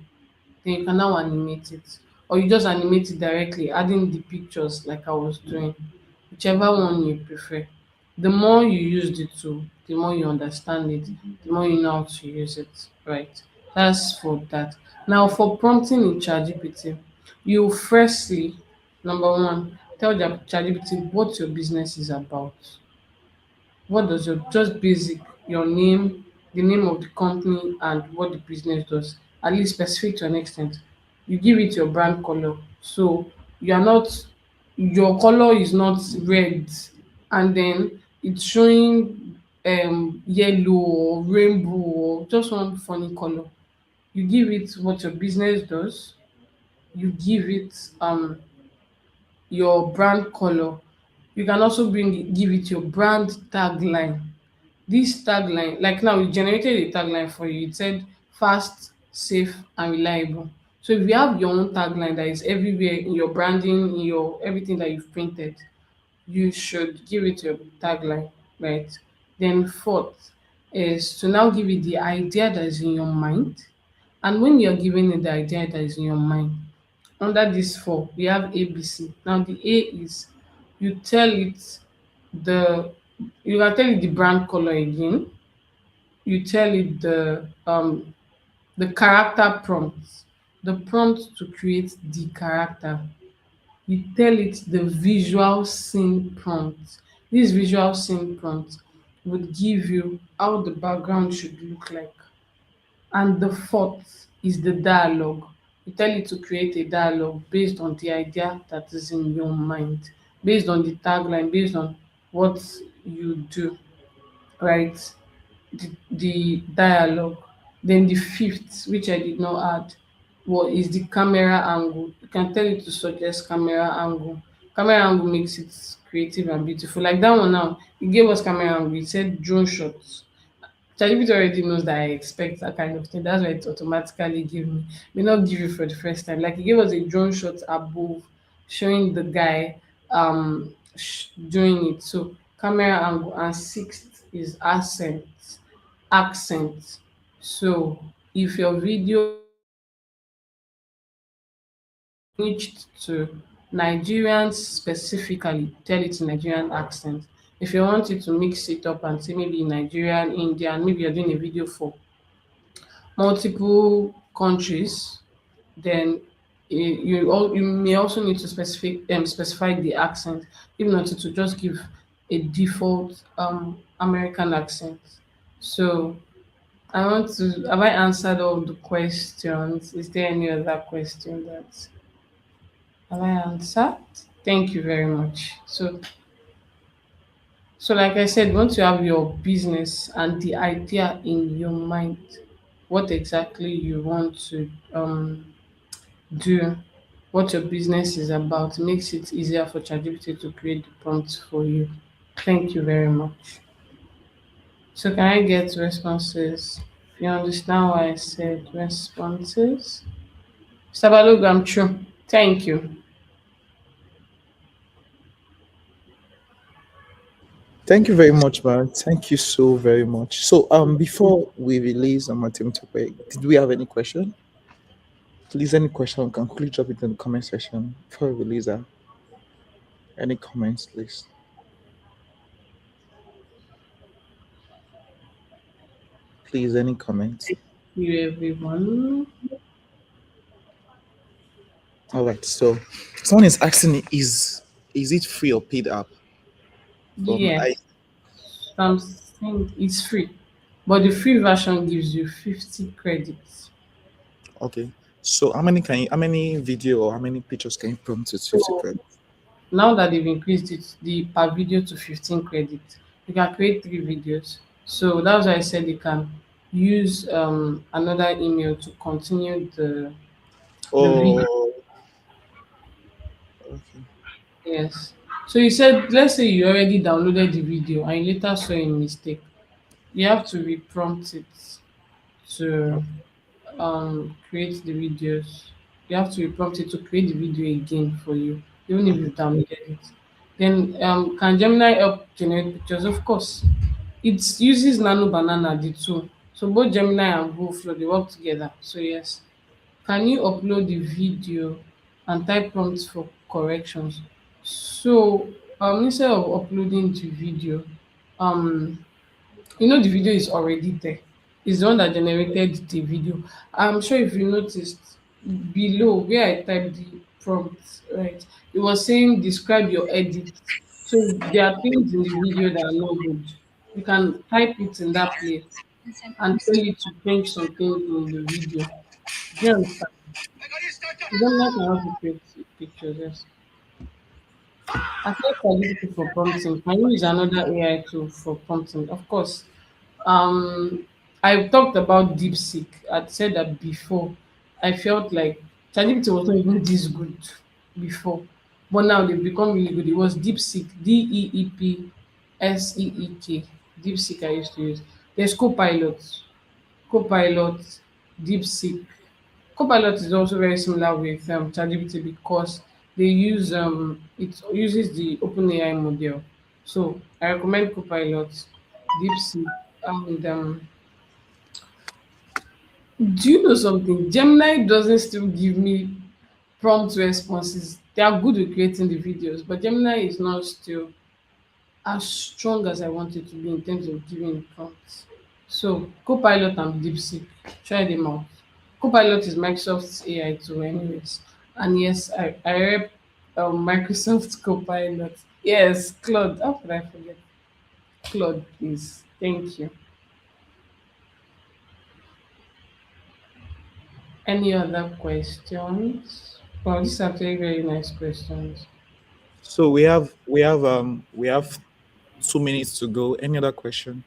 then you can now animate it, or you just animate it directly adding the pictures like I was doing, whichever one you prefer. The more you use the tool, the more you understand it, the more you know how to use it, right? That's for that. Now for prompting in ChatGPT, you firstly, number one, tell the ChatGPT what your business is about. What does your just basic, your name, the name of the company, and what the business does, at least specific to an extent. You give it your brand color. So you are not, your color is not red and then it's showing yellow or rainbow or just one funny color. You give it what your business does, you give it your brand color. You can also give it your brand tagline. This tagline, like now, we generated a tagline for you. It said fast, safe, and reliable. So if you have your own tagline that is everywhere in your branding, in your everything that you've printed, you should give it your tagline, right? Then fourth is to now give it the idea that is in your mind. And when you're giving it the idea that is in your mind, under this four, we have ABC. Now the A is You tell it the you can tell it the brand color again. You tell it the character prompt, the prompt to create the character. You tell it the visual scene prompt. This visual scene prompt would give you how the background should look like. And the fourth is the dialogue. You tell it to create a dialogue based on the idea that is in your mind, based on the tagline, based on what you do, right? The dialogue. Then the fifth, which I did not add, what is the camera angle. You can tell it to suggest camera angle. Camera angle makes it creative and beautiful. Like that one now, it gave us camera angle. It said drone shots. ChatGPT already knows that I expect that kind of thing. That's why it automatically give me. May not give you for the first time. Like it gave us a drone shot above, showing the guy doing it. So camera angle, and sixth is accent. Accent. So if your video niched to Nigerians specifically, tell it in Nigerian accent. If you want it to mix it up and say maybe Nigerian, Indian, maybe you're doing a video for multiple countries, then you may also need to specify the accent, if not to just give a default American accent. So I want to have I answered all the questions? Is there any other question that have I answered? Thank you very much. So like I said, once you have your business and the idea in your mind, what exactly you want to do, what your business is about, makes it easier for ChatGPT to create the prompts for you. Thank you very much. So can I get responses? If you understand why I said responses. Mr. Balogun, true. Thank you. Thank you very much, man. Thank you so very much. So, before we release on my team topic, did we have any question? Please, any question, you can quickly drop it in the comment section before we release that. Any comments, please? Please, any comments? You everyone. All right. So, someone is asking, is it free or paid app? From I Yes. I'm saying it's free. But the free version gives you 50 credits. Okay. So, how many video or how many pictures can you prompt with 50 So credits? now that they've increased it the per video to 15 credits, you can create 3 videos. So that's why I said you can use another email to continue the video. Oh, okay. Yes. So you said, let's say you already downloaded the video and you later saw a mistake. You have to reprompt it to create the videos. You have to reprompt it to create the video again for you, even if you've downloaded it. Then can Gemini help generate pictures? Of course. It uses Nano Banana, the tool. So both Gemini and GoFlow they work together. So yes. Can you upload the video and type prompts for corrections? So instead of uploading the video, um the video is already there. It's the one that generated the video. I'm sure if you noticed below where I typed the prompt, right? It was saying describe your edit. So there are things in the video that are not good. You can type it in that place and tell you to change some things in the video. Do you understand? You don't like how to create pictures, yes. Aside ChatGPT for prompting, can you use another AI tool for prompting? Of course. I've talked about DeepSeek. I'd said that before. I felt like ChatGPT was not even this good before, but now they've become really good. It was DeepSeek, DeepSeek. DeepSeek I used to use. There's Copilot, DeepSeek. Copilot is also very similar with ChatGPT because they use it uses the OpenAI model. So I recommend Copilot, DeepSeek, and do you know something? Gemini doesn't still give me prompt responses They are good with creating the videos, but Gemini is not still as strong as I want it to be in terms of giving prompts. So Copilot and DeepSeek, try them out. Copilot is Microsoft's AI tool, anyways. And yes, I rep Microsoft Copilot. Yes, Claude. How could I forget? Claude, please. Thank you. Any other questions? Well, these are very, very nice questions. So we have 2 minutes to go. Any other question?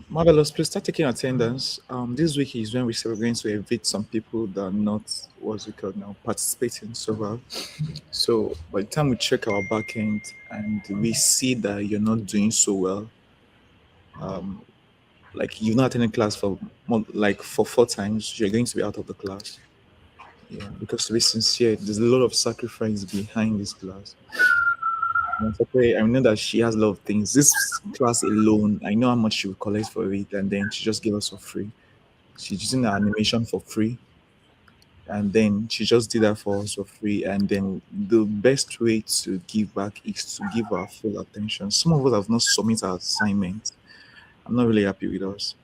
Marvelous, please start taking attendance. This week is when we say we're going to evict some people that are not what's it called now participating so well. So by the time we check our back end and we see that you're not doing so well, um, like you've not attended class for like for 4 times, you're going to be out of the class. Yeah, because to be sincere, there's a lot of sacrifice behind this class. And it's okay, I know that she has a lot of things. This class alone, I know how much she will collect for it, and then she just gave us for free. She's using the animation for free, and then she just did that for us for free. And then the best way to give back is to give our full attention. Some of us have not submitted our assignment. I'm not really happy with us.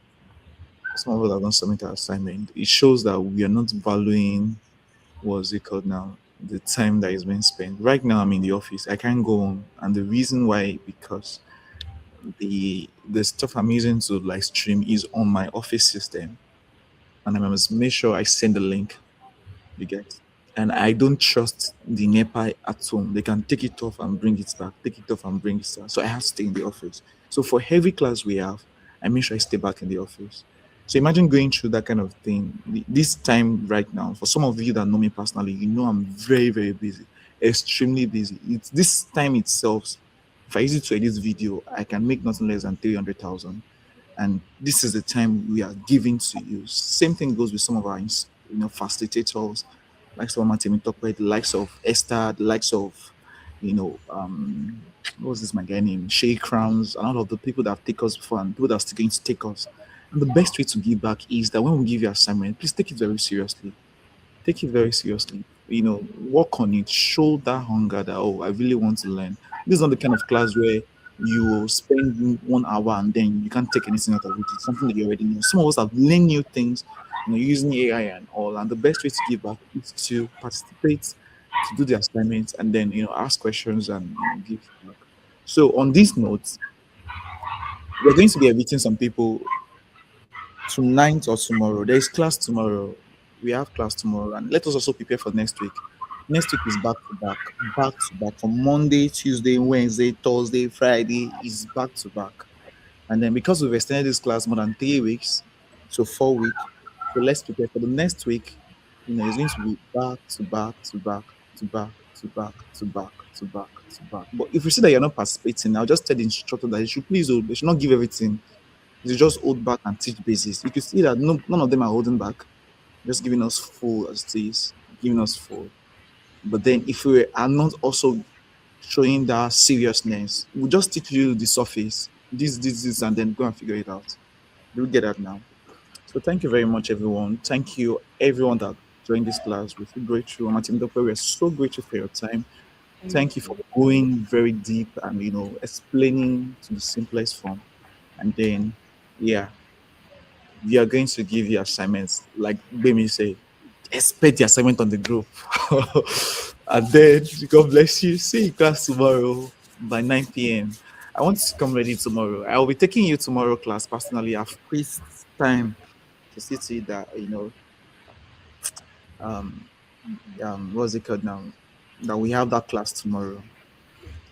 Some of us have not submitted our assignment. It shows that we are not valuing what's it called now, the time that is being spent. Right now, I'm in the office. I can't go home, and the reason why because the stuff I'm using to like stream is on my office system, and I must make sure I send the link. You get, and I don't trust the NEPA at home. They can take it off and bring it back, take it off and bring it back. So I have to stay in the office. So for heavy class we have, I make sure I stay back in the office. So imagine going through that kind of thing. This time right now, for some of you that know me personally, you know I'm very, very busy, extremely busy. It's this time itself. If I use it to edit video, I can make nothing less than 300,000, and this is the time we are giving to you. Same thing goes with some of our facilitators, likes of Martin Tokwe, the likes of Esther, the likes of what was this my guy name, Shay Crowns, and all of the people that have taken us before and people that are still going to take us. And the best way to give back is that when we give you assignment, please take it very seriously. Take it very seriously. Work on it. Show that hunger that, oh, I really want to learn. This is not the kind of class where you will spend 1 hour and then you can't take anything out of it. It's something that you already know. Some of us have learned new things, using AI and all. And the best way to give back is to participate, to do the assignments, and then ask questions and give back. So on this note, we're going to be meeting some people tonight or tomorrow. There is class tomorrow. We have class tomorrow, and let us also prepare for next week. Next week is back to back from Monday, Tuesday, Wednesday, Thursday, Friday is back to back. And then because we've extended this class more than 3 weeks, so 4 weeks, so let's prepare for the next week. It's going to be back to back to back to back to back to back to back to back. But if you see that you're not participating, I'll just tell the instructor that they should not give everything. They just hold back and teach basis. You can see that none of them are holding back, just giving us full as it is, giving us full. But then if we are not also showing that seriousness, we'll just teach you the surface, this, and then go and figure it out. Do we get that now? So thank you very much, everyone. Thank you, everyone that joined this class. We feel grateful. Martin Dope, we're so grateful for your time. Thank you for going very deep and explaining to the simplest form. And then, yeah, we are going to give you assignments. Like Bemi say, expect the assignment on the group. And then, God bless you. See you in class tomorrow by 9 p.m. I want you to come ready tomorrow. I will be taking you tomorrow class personally. I've squeezed time to see to it that, um, what's it called now? That we have that class tomorrow.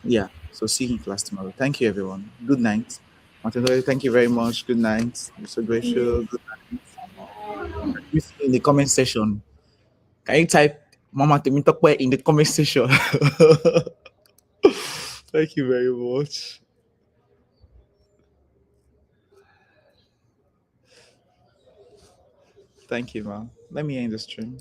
Yeah. So see you in class tomorrow. Thank you, everyone. Good night. Martin, thank you very much. Good night. Mr. Grateful. Good night. You see in the comment section. Can you type Mama Temitokwe in the comment section? Thank you very much. Thank you, man. Let me end the stream.